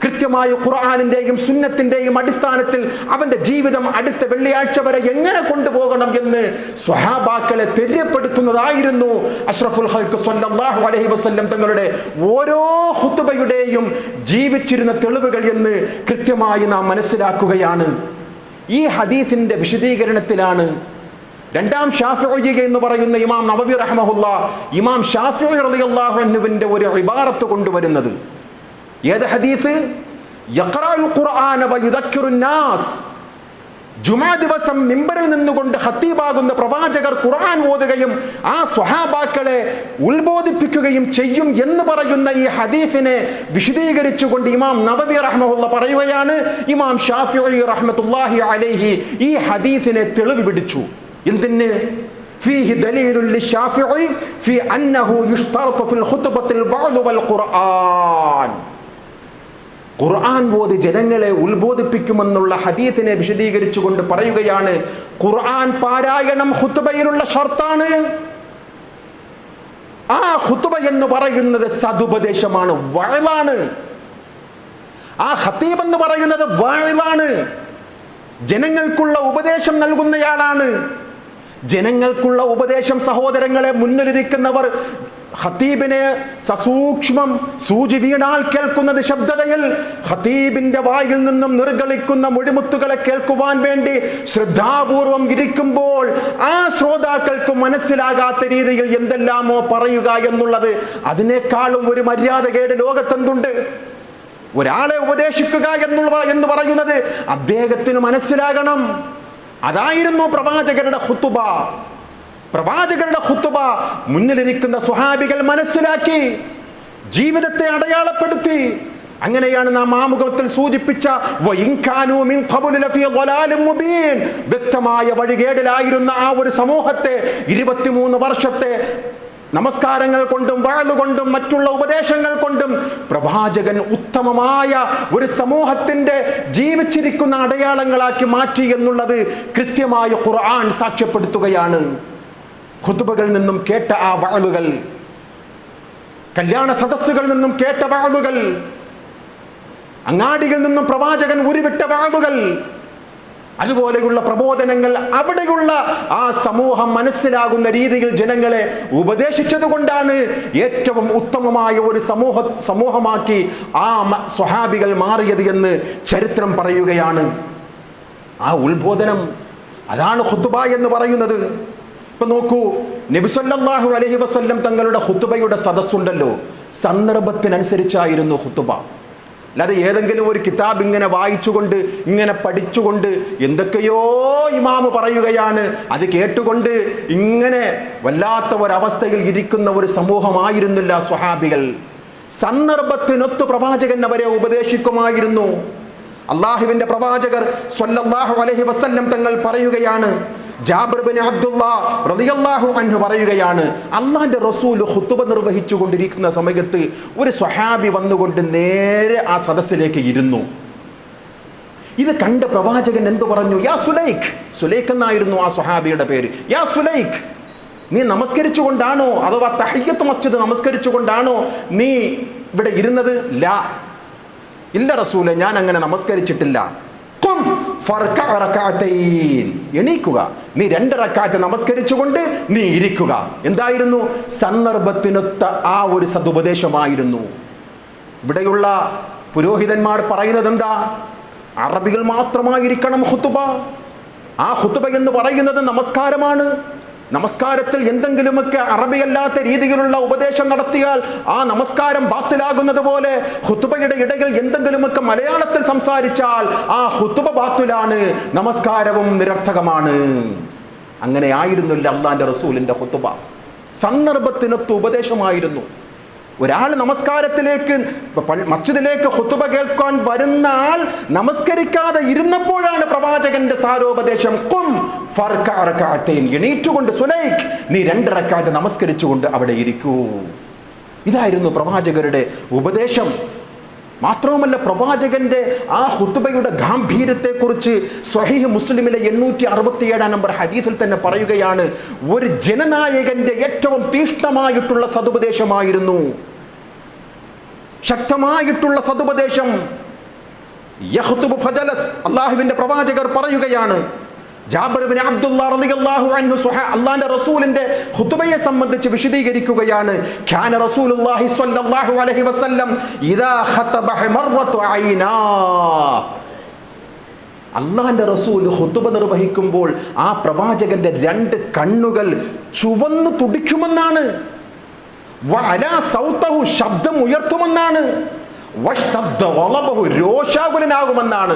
കൃത്യമായി ഖുർആനിന്റെയും സുന്നത്തിന്റെയും അടിസ്ഥാനത്തിൽ അവന്റെ ജീവിതം അടുത്ത വെള്ളിയാഴ്ച വരെ എങ്ങനെ കൊണ്ടുപോകണം എന്ന് സ്വഹാബാക്കളെ തെര്യപ്പെടുത്തുന്നതായിരുന്നു അഷ്റഫുൽ ഖൽഖ് സ്വല്ലല്ലാഹു അലൈഹി വസല്ലം തങ്ങളുടെ ഓരോ ഖുതുബയുടെയും ജീവിച്ചിരുന്ന തെളിവുകൾ എന്ന് കൃത്യമായി നാം മനസ്സിലാക്കുകയാണ്. ഈ ഹദീസിന്റെ വിശദീകരണത്തിലാണ് രണ്ടാം ഷാഫിഈ എന്ന് പറയുന്ന ഇമാം നവവി റഹ്മഹുല്ലാഹ് ഇമാം ഷാഫിഈ റളിയല്ലാഹു അൻഹുവിന്റെ ഒരു ഇബാറത്ത് കൊണ്ടുവരുന്നത്. ഏത് ഹദീസ്? യഖറഉൽ ഖുർആന വയുദക്കിറുൻ നാസ്. ജുമാ ദിവസം മിമ്പറിൽ നിന്നുകൊണ്ട് ഖതീബാകുന്ന പ്രവാചകർ ഖുർആൻ ഓതുകയും ആ സ്വഹാബാക്കളെ ഉത്ബോധിപ്പിക്കുകയും ചെയ്യും എന്ന് പറയുന്ന ഈ ഹദീസിനെ വിശദീകരിച്ചുകൊണ്ട് ഇമാം നവവി റഹ്മഹുല്ലാഹ് പറയുകയാണ്, ഇമാം ഷാഫിഈ റഹ്മത്തുള്ളാഹി അലൈഹി ഈ ഹദീസിനെ തെളിവ് പിടിച്ചു. എന്തിന്? ഫീഹി ദലീലുൽ ലിശാഫിഈ ഫീ അന്നഹു യുഷ്തറതു ഫിൽ ഖുത്ബത്തിൽ വഅദ് വൽ ഖുർആൻ. ഖുർആൻ ഓതി ജനങ്ങളെ ഉത്ബോധിപ്പിക്കുമെന്നുള്ള ഹദീസിനെ വിശദീകരിച്ചുകൊണ്ട് പറയുകയാണ്, ഖുർആൻ പാരായണം ഖുത്ബയിലുള്ള ഷർത്താണ്. ആ ഖുത്ബ എന്ന് പറയുന്നത് സദുപദേശമാണ്, വഅലാണ്. ആ ഖതീബ് എന്ന് പറയുന്നത് വഅലാണ്, ജനങ്ങൾക്കുള്ള ഉപദേശം നൽകുന്നയാളാണ്. ജനങ്ങൾക്കുള്ള ഉപദേശം സഹോദരങ്ങളെ മുന്നിലിരിക്കുന്നവർ ഖതീബിനെ സസൂക്ഷ്മം സൂചി വീണാൽ കേൾക്കുന്ന നിശബ്ദതയിൽ ഖതീബിന്റെ വായിൽ നിന്നും നിർഗളിക്കുന്ന മൊഴിമുത്തുകളെ കേൾക്കുവാൻ വേണ്ടി ശ്രദ്ധാപൂർവം ഇരിക്കുമ്പോൾ ആ ശ്രോതാക്കൾക്ക് മനസ്സിലാകാത്ത രീതിയിൽ എന്തെല്ലാമോ പറയുക എന്നുള്ളത്, അതിനേക്കാളും ഒരു മര്യാദകേട് ലോകത്തെന്തുണ്ട്? ഒരാളെ ഉപദേശിക്കുക എന്ന് പറയുന്നത് അദ്ദേഹത്തിന് മനസ്സിലാകണം. അതായിരുന്നു പ്രവാചകരുടെ ഖുതുബ. പ്രവാചകരുടെ ഖുതുബ മുന്നിലിരിക്കുന്ന സ്വഹാബികൾ മനസ്സിലാക്കി, ജീവിതത്തെ അടയാളപ്പെടുത്തി. അങ്ങനെയാണ് നാം ആമുഖത്തിൽ സൂചിപ്പിച്ച വ്യക്തമായ വഴികേടിലായിരുന്ന ആ ഒരു സമൂഹത്തെ 23 വർഷത്തെ നമസ്കാരങ്ങൾ കൊണ്ടും വഅദ് മറ്റുള്ള ഉപദേശങ്ങൾ കൊണ്ടും പ്രവാചകൻ ഉത്തമമായ ഒരു സമൂഹത്തിന്റെ ജീവിച്ചിരിക്കുന്ന അടയാളങ്ങളാക്കി മാറ്റി എന്നുള്ളത് കൃത്യമായ ഖുർആൻ സാക്ഷ്യപ്പെടുത്തുകയാണ്. ഖുതുബകളിൽ നിന്നും കേട്ട ആ വഅദുകൾ, കല്യാണ സദസ്സുകളിൽ നിന്നും കേട്ട വഅദുകൾ, അങ്ങാടികളിൽ നിന്നും പ്രവാചകൻ ഉരുവിട്ട വഅദുകൾ, അതുപോലെയുള്ള പ്രബോധനങ്ങൾ അവിടെയുള്ള ആ സമൂഹം മനസ്സിലാകുന്ന രീതിയിൽ ജനങ്ങളെ ഉപദേശിച്ചത് കൊണ്ടാണ് ഏറ്റവും ഉത്തമമായ ഒരു സമൂഹമാക്കി ആ സ്വഹാബികൾ മാറിയത് എന്ന് ചരിത്രം പറയുകയാണ്. ആ ഉത്ബോധനം, അതാണ് ഖുതുബ എന്ന് പറയുന്നത്. ഇപ്പൊ നോക്കൂ, നബി സല്ലല്ലാഹു അലൈഹി വസല്ലം തങ്ങളുടെ ഖുതുബയുടെ സദസ്സുണ്ടല്ലോ, സന്ദർഭത്തിനനുസരിച്ചായിരുന്നു ഖുതുബ. അല്ലാതെ ഏതെങ്കിലും ഒരു കിതാബ് ഇങ്ങനെ വായിച്ചുകൊണ്ട് ഇങ്ങനെ പഠിച്ചുകൊണ്ട് എന്തൊക്കെയോ ഇമാമ് പറയുകയാണ്, അത് കേട്ടുകൊണ്ട് ഇങ്ങനെ വല്ലാത്ത ഒരവസ്ഥയിൽ ഇരിക്കുന്ന ഒരു സമൂഹമായിരുന്നില്ല സ്വഹാബികൾ. സന്ദർഭത്തിനൊത്ത് പ്രവാചകൻ അവരെ ഉപദേശിക്കുമായിരുന്നു. അള്ളാഹുവിന്റെ പ്രവാചകർ സ്വല്ലല്ലാഹു അലൈഹി വസല്ലം തങ്ങൾ പറയുകയാണ്, ജാബിർ ബിൻ അബ്ദുല്ലാഹ് റളിയല്ലാഹു അൻഹു പറയുകയാണ്, അള്ളാന്റെ റസൂൽ ഖുതുബ നിർവഹിച്ചു കൊണ്ടിരിക്കുന്ന സമയത്ത് ഒരു സ്വഹാബി വന്നുകൊണ്ട് നേരെ ആ സദസ്സിലേക്ക് ഇരുന്നു. ഇത് കണ്ട പ്രവാചകൻ എന്തു പറഞ്ഞു? യാ സുലൈഖ്. സുലൈഖ് എന്നായിരുന്നു ആ സ്വഹാബിയുടെ പേര്. യാ സുലൈഖ്, നീ നമസ്കരിച്ചുകൊണ്ടാണോ, അഥവാ തഹിയ്യത്ത് മസ്ജിദ് നമസ്കരിച്ചുകൊണ്ടാണോ നീ ഇവിടെ ഇരുന്നത്? ലാ, ഇല്ല റസൂലെ, ഞാൻ അങ്ങനെ നമസ്കരിച്ചിട്ടില്ല. എണീക്കുക, നീ 2 റക്അത്ത് നമസ്കരിച്ചുകൊണ്ട് നീ ഇരിക്കുക. എന്തായിരുന്നു? സന്ദർഭത്തിനൊത്ത ആ ഒരു സദുപദേശമായിരുന്നു. ഇവിടെയുള്ള പുരോഹിതന്മാർ പറയുന്നത് എന്താ? അറബികൾ മാത്രമായിരിക്കണം ഖുതുബ. ആ ഖുതുബ എന്ന് പറയുന്നത് നമസ്കാരമാണ്. നമസ്കാരത്തിൽ എന്തെങ്കിലുമൊക്കെ അറബിയല്ലാത്ത രീതിയിലുള്ള ഉപദേശം നടത്തിയാൽ ആ നമസ്കാരം ബാത്തിലാകുന്നത് പോലെ ഖുതുബയുടെ ഇടയിൽ എന്തെങ്കിലുമൊക്കെ മലയാളത്തിൽ സംസാരിച്ചാൽ ആ ഖുതുബ ബാത്തിലാണ്, നമസ്കാരവും നിരർത്ഥകമാണ്. അങ്ങനെ ആയിരുന്നില്ല അള്ളാന്റെ റസൂലിന്റെ ഖുതുബ. സന്ദർഭത്തിനൊത്ത് ഉപദേശമായിരുന്നു. ഒരാൾ നമസ്കാരത്തിലേക്ക് മസ്ജിദിലേക്ക് ഖുതുബ കേൾക്കാൻ വരുന്ന ആൾ നമസ്കരിക്കാതെ ഇരുന്നപ്പോഴാണ് പ്രവാചകന്റെ സാരോപദേശം, ഖും ഫർക റകഅതൈൻ, എണീറ്റുകൊണ്ട് സുലൈഖ് നീ 2 റക്അത്ത് നമസ്കരിച്ചുകൊണ്ട് അവിടെ ഇരിക്കൂ. ഇതായിരുന്നു പ്രവാചകരുടെ ഉപദേശം. മാത്രവുമല്ല, പ്രവാചകന്റെ ആ ഖുതുബയുടെ ഗാംഭീര്യത്തെക്കുറിച്ച് സ്വഹീഹ് മുസ്ലിമിലെ 867 നമ്പർ ഹദീസിൽ തന്നെ പറയുകയാണ്, ഒരു ജനനായകന്റെ ഏറ്റവും തീഷ്ണമായിട്ടുള്ള സദുപദേശമായിരുന്നു, ശക്തമായിട്ടുള്ള സദുപദേശം. യഖ്തുബു ഫജലസ്, അല്ലാഹുവിന്റെ പ്രവാചകർ പറയുകയാണ്. ജാബിർ ഇബ്നു അബ്ദുല്ലാഹ് റളിയല്ലാഹു അൻഹു അല്ലാഹുവിന്റെ റസൂലിന്റെ ഖുതുബയെ സംബന്ധിച്ച് വിശദീകരിക്കുകയാണ്. കാന റസൂലുള്ളാഹി സ്വല്ലല്ലാഹു അലൈഹി വസല്ലം ഇദാ ഖതബ ഹമറത്തു ഐനാ, അല്ലാഹുവിന്റെ റസൂൽ ഖുതുബ നിർവഹിക്കുമ്പോൾ ആ പ്രവാചകന്റെ രണ്ട് കണ്ണുകൾ ചുവന്നു തുടിക്കുമെന്നാണ്. വഅലാ സൗതഹു, ശബ്ദം ഉയർത്തുമെന്നാണ്. വഷ്തദ്ദ ഗളബഹു, രോഷാകുലനാകുമെന്നാണ്.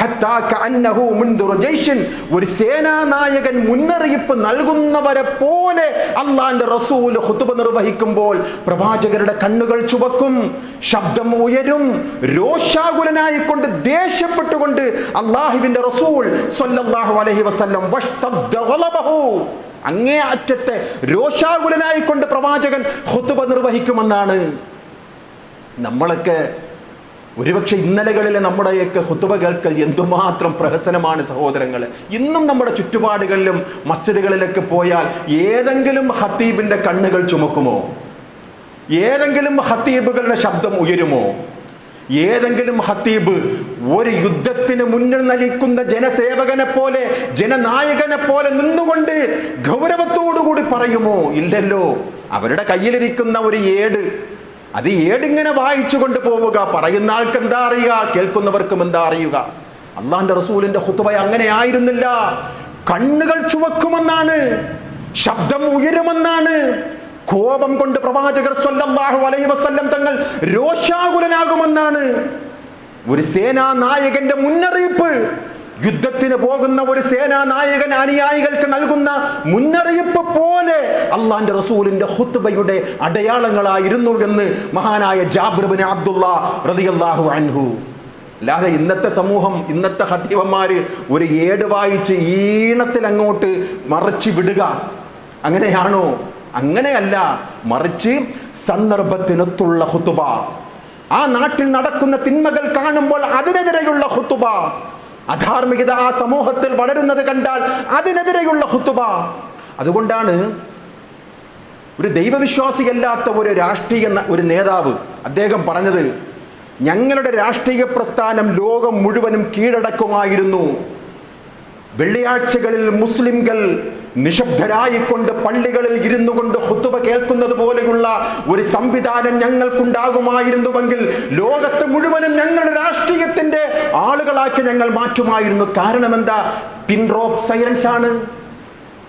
ഹത്താ കഅന്നഹു മുൻദിറു ജയ്ശിൻ, ഒരു സേനാനായകൻ മുന്നറിയിപ്പ് നൽകുന്നവരെ പോലെ അല്ലാഹുവിന്റെ റസൂൽ ഖുതുബ നിർവഹിക്കുമ്പോൾ പ്രവാചകരുടെ കണ്ണുകൾ ചുവക്കും, ശബ്ദം ഉയരും. രോഷാകുലനായിക്കൊണ്ട്, ദേഷ്യപ്പെട്ടുകൊണ്ട് അല്ലാഹുവിന്റെ റസൂൽ സ്വല്ലല്ലാഹു അലൈഹി വസല്ലം വഷ്തദ്ദ ഗളബഹു, അങ്ങേ അറ്റത്തെ രോഷാകുലനായിക്കൊണ്ട് പ്രവാചകൻ ഖുതുബ നിർവഹിക്കുമെന്നാണ്. നമ്മളൊക്കെ ഒരുപക്ഷെ ഇന്നലകളിലെ നമ്മുടെയൊക്കെ ഖുതുബ കേൾക്കൽ എന്തുമാത്രം പ്രഹസനമാണ് സഹോദരങ്ങൾ. ഇന്നും നമ്മുടെ ചുറ്റുപാടുകളിലും മസ്ജിദുകളിലൊക്കെ പോയാൽ ഏതെങ്കിലും ഖത്തീബിന്റെ കണ്ണുകൾ ചുമക്കുമോ? ഏതെങ്കിലും ഖത്തീബുകളുടെ ശബ്ദം ഉയരുമോ? ഏതെങ്കിലും ഖത്തീബ് ഒരു യുദ്ധത്തിന് മുന്നിൽ നയിക്കുന്ന ജനസേവകനെ പോലെ, ജനനായകനെ പോലെ നിന്നുകൊണ്ട് ഗൗരവത്തോടുകൂടി പറയുമോ? ഇല്ലല്ലോ. അവരുടെ കയ്യിലിരിക്കുന്ന ഒരു ഏട്, അത് ഏടിങ്ങനെ വായിച്ചു കൊണ്ട് പോവുക. പറയുന്ന ആൾക്ക് എന്താ അറിയുക, കേൾക്കുന്നവർക്കും എന്താ അറിയുക? അല്ലാഹുവിന്റെ റസൂലിന്റെ ഖുതുബ അങ്ങനെ ആയിരുന്നില്ല. കണ്ണുകൾ ചുവക്കുമെന്നാണ്, ശബ്ദം ഉയരുമെന്നാണ്. കോപം കൊണ്ട് പ്രവാചകർ സ്വല്ലല്ലാഹു അലൈഹി വസല്ലം തങ്ങൾ രോഷാകുലനാകുമെന്നാണ്. ഒരു സേനാ നായകന്റെ മുന്നറിയിപ്പ്, യുദ്ധത്തിന് പോകുന്ന ഒരു സേനാ നായകൻ അനുയായികൾക്ക് നൽകുന്ന മുന്നറിയിപ്പ് പോലെ അല്ലാഹുവിന്റെ റസൂലിന്റെ ഖുതുബയുടെ അടയാളങ്ങളായിരുന്നു എന്ന് മഹാനായ ജാബിർ ഇബ്നു അബ്ദുല്ലാഹ് റളിയല്ലാഹു അൻഹു. അല്ലാതെ ഇന്നത്തെ സമൂഹം, ഇന്നത്തെ ഖത്തീബന്മാര് ഒരു ഏട് വായിച്ച് ഈണത്തിൽ അങ്ങോട്ട് മറച്ചു വിടുക, അങ്ങനെയാണോ? അങ്ങനെയല്ല. മറിച്ച് സന്ദർഭത്തിനൊത്തുള്ള ഖുതുബ, ആ നാട്ടിൽ നടക്കുന്ന തിന്മകൾ കാണുമ്പോൾ അതിനെതിരെയുള്ള ഖുതുബ, അധാർമികത ആ സമൂഹത്തിൽ വളരുന്നത് കണ്ടാൽ അതിനെതിരെയുള്ള ഖുതുബ. അതുകൊണ്ടാണ് ഒരു ദൈവവിശ്വാസിയല്ലാത്ത ഒരു രാഷ്ട്രീയ ഒരു നേതാവ് അദ്ദേഹം പറഞ്ഞത്, ഞങ്ങളുടെ രാഷ്ട്രീയ പ്രസ്ഥാനം ലോകം മുഴുവനും കീഴടക്കുമായിരുന്നു. വെള്ളിയാഴ്ചകളിൽ മുസ്ലിംകൾ നിശബ്ദരായിക്കൊണ്ട് പള്ളികളിൽ ഇരുന്നു കൊണ്ട് ഖുതുബ കേൾക്കുന്നത് പോലെയുള്ള ഒരു സംവിധാനം ഞങ്ങൾക്കുണ്ടാകുമായിരുന്നുവെങ്കിൽ ലോകത്ത് മുഴുവനും ഞങ്ങളുടെ രാഷ്ട്രീയത്തിന്റെ ആളുകളാക്കി ഞങ്ങൾ മാറ്റുമായിരുന്നു. കാരണം എന്താ? പിൻ ഡ്രോപ്പ് സൈലൻസ് ആണ്.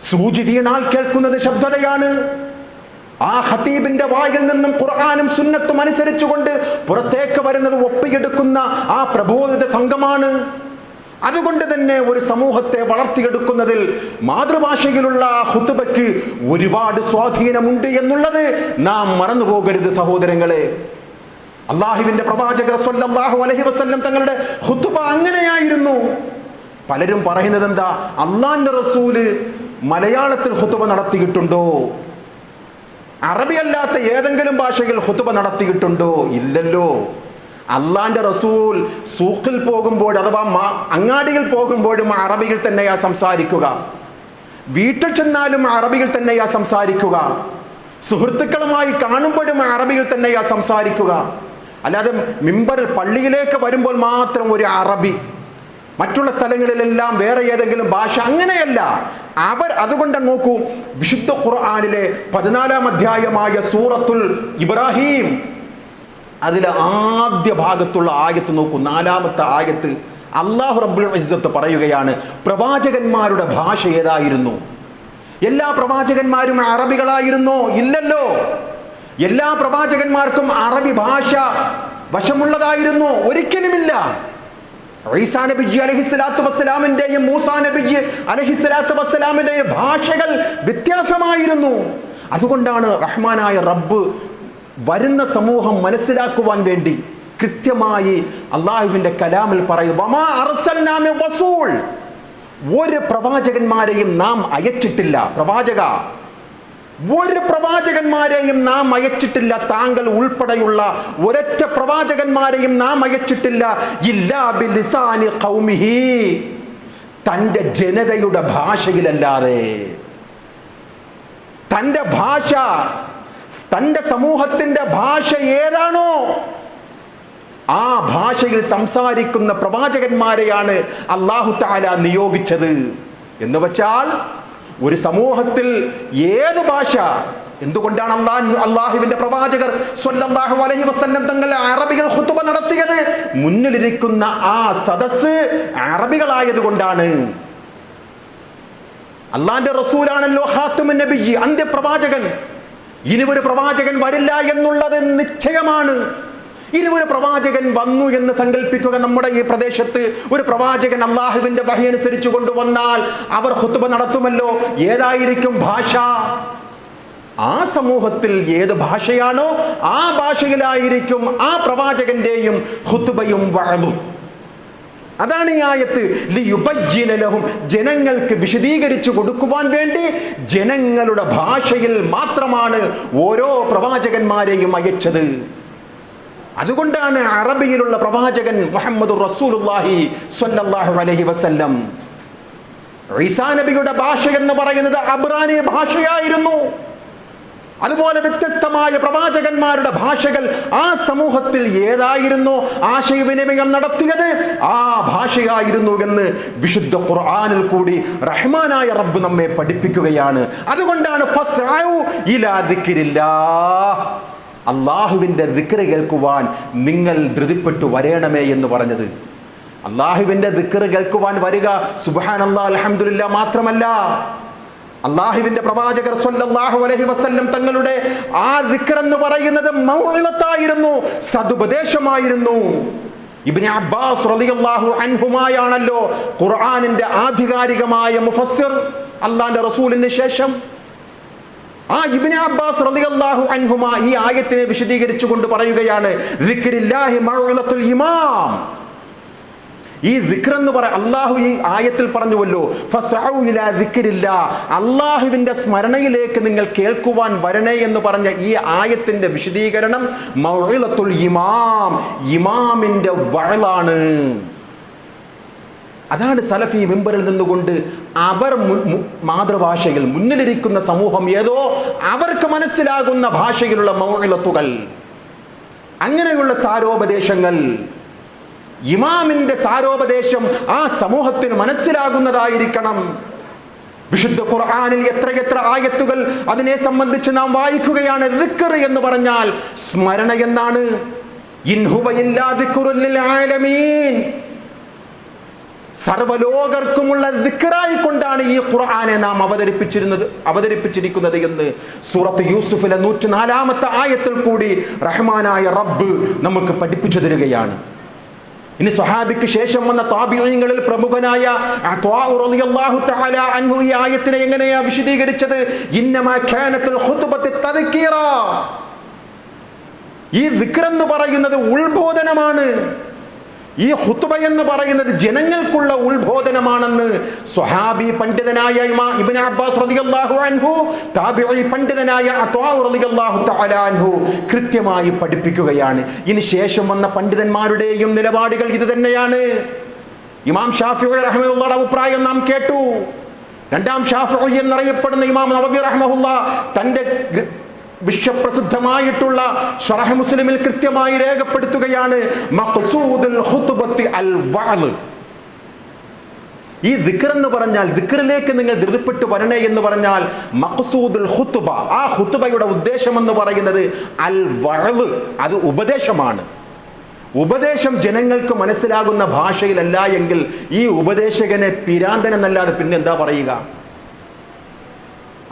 സൂചി വീണാൽ കേൾക്കുന്നത് ശബ്ദതയാണ്. ആ ഖതീബിന്റെ വായിൽ നിന്നും ഖുർആനും സുന്നത്തും അനുസരിച്ചുകൊണ്ട് പുറത്തേക്ക് വരുന്നത് ഒപ്പിയെടുക്കുന്ന ആ പ്രബോധിത സംഘമാണ്. അതുകൊണ്ട് തന്നെ ഒരു സമൂഹത്തെ വളർത്തിയെടുക്കുന്നതിൽ മാതൃഭാഷയിലുള്ള ഖുതുബയ്ക്ക് ഒരുപാട് സ്വാധീനമുണ്ട് എന്നുള്ളത് നാം മറന്നു പോകരുത് സഹോദരങ്ങളെ. അല്ലാഹുവിന്റെ പ്രവാചകർ സ്വല്ലല്ലാഹു അലൈഹി വസല്ലം തങ്ങളുടെ ഖുതുബ അങ്ങനെയായിരുന്നു. പലരും പറയുന്നത് എന്താ, അല്ലാഹുവിന്റെ റസൂല് മലയാളത്തിൽ ഖുതുബ നടത്തിയിട്ടുണ്ടോ? അറബി അല്ലാത്ത ഏതെങ്കിലും ഭാഷയിൽ ഖുതുബ നടത്തിയിട്ടുണ്ടോ? ഇല്ലല്ലോ. അല്ലാഹുവിന്റെ റസൂൽ സൂഖിൽ പോകുമ്പോൾ അഥവാ അങ്ങാടിയിൽ പോകുമ്പോഴും അറബിയിൽ തന്നെയാ സംസാരിക്കുക. വീട്ടിൽ ചെന്നാലും അറബിയിൽ തന്നെയാ സംസാരിക്കുക. സുഹൃത്തുക്കളുമായി കാണുമ്പോഴും അറബിയിൽ തന്നെയാ സംസാരിക്കുക. അല്ലാതെ മിമ്പറിൽ പള്ളിയിലേക്ക് വരുമ്പോൾ മാത്രം ഒരു അറബി, മറ്റുള്ള സ്ഥലങ്ങളിലെല്ലാം വേറെ ഏതെങ്കിലും ഭാഷ, അങ്ങനെയല്ല. അതുകൊണ്ട് നോക്കൂ, വിശുദ്ധ ഖുർആനിലെ 14-ാം അധ്യായമായ സൂറത്തുൽ ഇബ്രാഹിം, അതിലെ ആദ്യ ഭാഗത്തുള്ള ആയത്ത് നോക്കൂ, 4-ാമത്തെ ആയത്ത്. അല്ലാഹു റബ്ബുൽ ഇസ്സത്ത് പറയുകയാണ്, പ്രവാചകന്മാരുടെ ഭാഷ ഏതായിരുന്നു? എല്ലാ പ്രവാചകന്മാരും അറബികളായിരുന്നോ? ഇല്ലല്ലോ. എല്ലാ പ്രവാചകന്മാർക്കും അറബി ഭാഷ വശമുള്ളതായിരുന്നു? ഒരിക്കലുമില്ല. ഈസാ നബി അലൈഹിസ്സലാത്തു വസ്സലാമിന്റെയും മൂസാ നബി അലൈഹിസ്സലാത്തു വസ്സലാമിന്റെയും ഭാഷകൾ വ്യത്യാസമായിരുന്നു. അതുകൊണ്ടാണ് റഹ്മാനായ റബ്ബ് വരുന്ന സമൂഹം മനസ്സിലാക്കുവാൻ വേണ്ടി കൃത്യമായി അല്ലാഹുവിന്റെ കലാമിൽ പറയും, വമാ അർസൽനാ മിൻ റസൂൽ, ഒരു പ്രവാചകന്മാരെയും നാം അയച്ചിട്ടില്ല. പ്രവാചക, ഒരു പ്രവാചകന്മാരെയും നാം അയച്ചിട്ടില്ല, താങ്കൾ ഉൾപ്പെടെയുള്ള ഒരൊറ്റ പ്രവാചകന്മാരെയും നാം അയച്ചിട്ടില്ല. ഇല്ലാ ബിലിസാനി ഖൗമിഹി, തൻ്റെ ജനതയുടെ ഭാഷയിലല്ലാതെ. തൻ്റെ ഭാഷ, തൻ്റെ സമൂഹത്തിൻ്റെ ഭാഷ ഏതാണോ ആ ഭാഷയിൽ സംസാരിക്കുന്ന പ്രവാചകന്മാരെയാണ് അല്ലാഹു തആല നിയോഗിച്ചത്. എന്ന് വച്ചാൽ ഒരു സമൂഹത്തിൽ ഏത് ഭാഷ, എന്തുകൊണ്ടാണ് അള്ളാഹുവിന്റെ പ്രവാചകർ സ്വല്ലല്ലാഹു അലൈഹി വസല്ലം തങ്ങൾ അറബികൾ ഖുതുബ നടത്തിയത്? മുന്നിലിരിക്കുന്ന ആ സദസ്സ് അറബികളായതുകൊണ്ടാണ്. അള്ളാന്റെ റസൂലാണല്ലോ ഖാത്തുമുൻ നബിയ്യ്, അന്ത്യപ്രവാചകൻ. ഇനി ഒരു പ്രവാചകൻ വരില്ല എന്നുള്ളത് നിശ്ചയമാണ്. ഇനി ഒരു പ്രവാചകൻ വന്നു എന്ന് സങ്കല്പിക്കുക. നമ്മുടെ ഈ പ്രദേശത്ത് ഒരു പ്രവാചകൻ അള്ളാഹുവിന്റെ വഹി അനുസരിച്ച് കൊണ്ടുവന്നാൽ അവർ ഖുതുബ നടത്തുമല്ലോ. ഏതായിരിക്കും ഭാഷ? ആ സമൂഹത്തിൽ ഏത് ഭാഷയാണോ ആ ഭാഷയിലായിരിക്കും ആ പ്രവാചകന്റെയും ഖുതുബയും വഅദും. അതാണ് ഈ ആയത്ത്. ലിയുബയ്യിന ലഹും, ജനങ്ങൾക്ക് വിശദീകരിച്ചു കൊടുക്കുവാൻ വേണ്ടി ജനങ്ങളുടെ ഭാഷയിൽ മാത്രമാണ് ഓരോ പ്രവാചകന്മാരെയും അയച്ചത്. അതുകൊണ്ടാണ് അറബിയിലുള്ള പ്രവാചകൻ മുഹമ്മദുർ റസൂലുള്ളാഹി സ്വല്ലല്ലാഹു അലൈഹി വസല്ലം. ഈസാ നബിയുടെ ഭാഷ എന്ന് പറയുന്നത് അബ്രാനി ഭാഷയായിരുന്നു. അതുപോലെ വ്യത്യസ്തമായ പ്രവാചകന്മാരുടെ ഭാഷകൾ ആ സമൂഹത്തിൽ ഏതായിരുന്നു ആശയവിനിമയം നടത്തിയത്, ആ ഭാഷയായിരുന്നു എന്ന് വിശുദ്ധ ഖുർആനിൽ കൂടി റഹ്മാനായ റബ്ബ് നമ്മെ പഠിപ്പിക്കുകയാണ്. അതുകൊണ്ടാണ് ഫസ്അഉ ഇലാ ദിക്രില്ലാഹ്, അള്ളാഹുവിന്റെ ദിക്ർ കേൾക്കുവാൻ നിങ്ങൾ ധൃതിപ്പെട്ടു വരേണമേ എന്ന് പറഞ്ഞത്. അള്ളാഹുവിന്റെ ദിക്ർ കേൾക്കുവാൻ വരിക സുബ്ഹാനല്ലാഹ് അൽഹംദുലില്ലാഹ് മാത്രമല്ല, അള്ളാഹുവിന്റെ പ്രവാചകർ സ്വല്ലല്ലാഹു അലൈഹി വസല്ലം തങ്ങളുടെ ആ ദിക്ർ എന്ന് പറയുന്നത് മൗഇളത്തായിരുന്നു, സദുപദേശമായിരുന്നു. ഇബ്നു അബ്ബാസ് റളിയല്ലാഹു അൻഹുമായാണല്ലോ ഖുർആനിന്റെ ആധികാരികമായ മുഫസ്സിർ അല്ലാഹുവിന്റെ റസൂലിന് ശേഷം. ആ ഇബ്നു അബ്ബാസ് റളിയല്ലാഹു അൻഹുമ ഈ ആയത്തിനെ വിശദീകരിച്ചുകൊണ്ട് പറയുകയാണ്, ദിക്റില്ലാഹി മൗഇളത്തുൽ ഇമാം. ഈ ദിക്ർ എന്ന് പറയാം, അള്ളാഹു ഈ ആയത്തിൽ പറഞ്ഞുവല്ലോ ഫസ്അഉ ഇലാ ദിക്രില്ലാഹ്, അള്ളാഹുവിന്റെ സ്മരണയിലേക്ക് നിങ്ങൾ കേൾക്കുവാൻ വരണേ എന്ന് പറഞ്ഞ ഈ ആയത്തിന്റെ വിശദീകരണം മൗഇളത്തുൽ ഇമാം, ഇമാമിന്റെ വഅലാണ്. അതാണ് സലഫി മിമ്പറിൽ നിന്നുകൊണ്ട് അവർ മാതൃഭാഷയിൽ മുന്നിലിരിക്കുന്ന സമൂഹം ഏതോ അവർക്ക് മനസ്സിലാകുന്ന ഭാഷയിലുള്ള മൗഇളത്തുകൾ, അങ്ങനെയുള്ള സാരോപദേശങ്ങൾ, ഇമാമിന്റെ സാരോപദേശം ആ സമൂഹത്തിന് മനസ്സിലാകുന്നതായിരിക്കണം. വിശുദ്ധ ഖുർആനിൽ എത്രയെത്ര ആയത്തുകൾ അതിനെ സംബന്ധിച്ച് നാം വായിക്കുകയാണ്. ദിക്ർ എന്ന് പറഞ്ഞാൽ സ്മരണ എന്നാണ്. ഇൻ ഹുവ ഇല്ലാ ദിക്റുൽ ലിൽ ആലമീൻ, സർവലോകർക്കുമുള്ള ദിക്റായി കൊണ്ടാണ് ഈ ഖുർആനെ നാം അവതരിപ്പിച്ചിരിക്കുന്നത് എന്ന് സൂറത്ത് യൂസുഫിലെ 104-ാമത്തെ ആയത്തിൽ കൂടി റഹ്മാനായ റബ്ബ് നമുക്ക് പഠിപ്പിച്ചു തരികയാണ്. ഇനി സ്വഹാബിക്ക് ശേഷം വന്ന താബിഈങ്ങളിൽ പ്രമുഖനായ അത്വാ റളിയല്ലാഹു തആല അൻഹു ഈ ആയത്തിനെ എങ്ങനെയാ വിശദീകരിച്ചത്? ഇന്നമാ കാനത്തുൽ ഖുതുബത്തു തദ്കീറാ, ഈ ദിക്ർ എന്ന് പറയുന്നത് ഉത്ബോധനമാണ്. ഈ ഖുതുബ എന്ന് പറയുന്നത് ജനങ്ങൾക്കുള്ള ഉത്ബോധനമാണെന്ന് സ്വഹാബി പണ്ഡിതനായ ഇബ്നു അബ്ബാസ് റളിയല്ലാഹു അൻഹു, താബിഈ പണ്ഡിതനായ അത്വാ റളിയല്ലാഹു തആല അൻഹു കൃത്യമായി പഠിപ്പിക്കുകയാണ്. ഇനി ശേഷം വന്ന പണ്ഡിതന്മാരുടെയും നിലപാടുകൾ ഇത് തന്നെയാണ്. ഇമാം ഷാഫിഈ റഹിമഹുള്ളാഹുവിന്റെ അഭിപ്രായം നാം കേട്ടു. രണ്ടാം ഷാഫിഈ എന്നറിയപ്പെടുന്ന ഇമാം നവവി റഹിമഹുള്ളാഹ് തന്റെ വിശ്വപ്രസിദ്ധമായിട്ടുള്ള ശറഹ് മുസ്ലിമിൽ കൃത്യമായി രേഖപ്പെടുത്തുകയാണ്, മഖ്സൂദുൽ ഖുതുബത്തി അൽ വഅദ്. ഈ ദിക്ർ എന്ന് പറഞ്ഞാൽ, ദിക്റിലേക്ക് നിങ്ങൾ ധൃതിപ്പെട്ടു വരണേ എന്ന് പറഞ്ഞാൽ മഖ്സൂദുൽ ഖുതുബ, ആ ഖുതുബയുടെ ഉദ്ദേശം എന്ന് പറയുന്നത് അൽ വഅദ്, അത് ഉപദേശമാണ്. ഉപദേശം ജനങ്ങൾക്ക് മനസ്സിലാകുന്ന ഭാഷയിലല്ല എങ്കിൽ ഈ ഉപദേശകനെ പിരാന്തൻ എന്നല്ലാതെ പിന്നെ എന്താ പറയുക?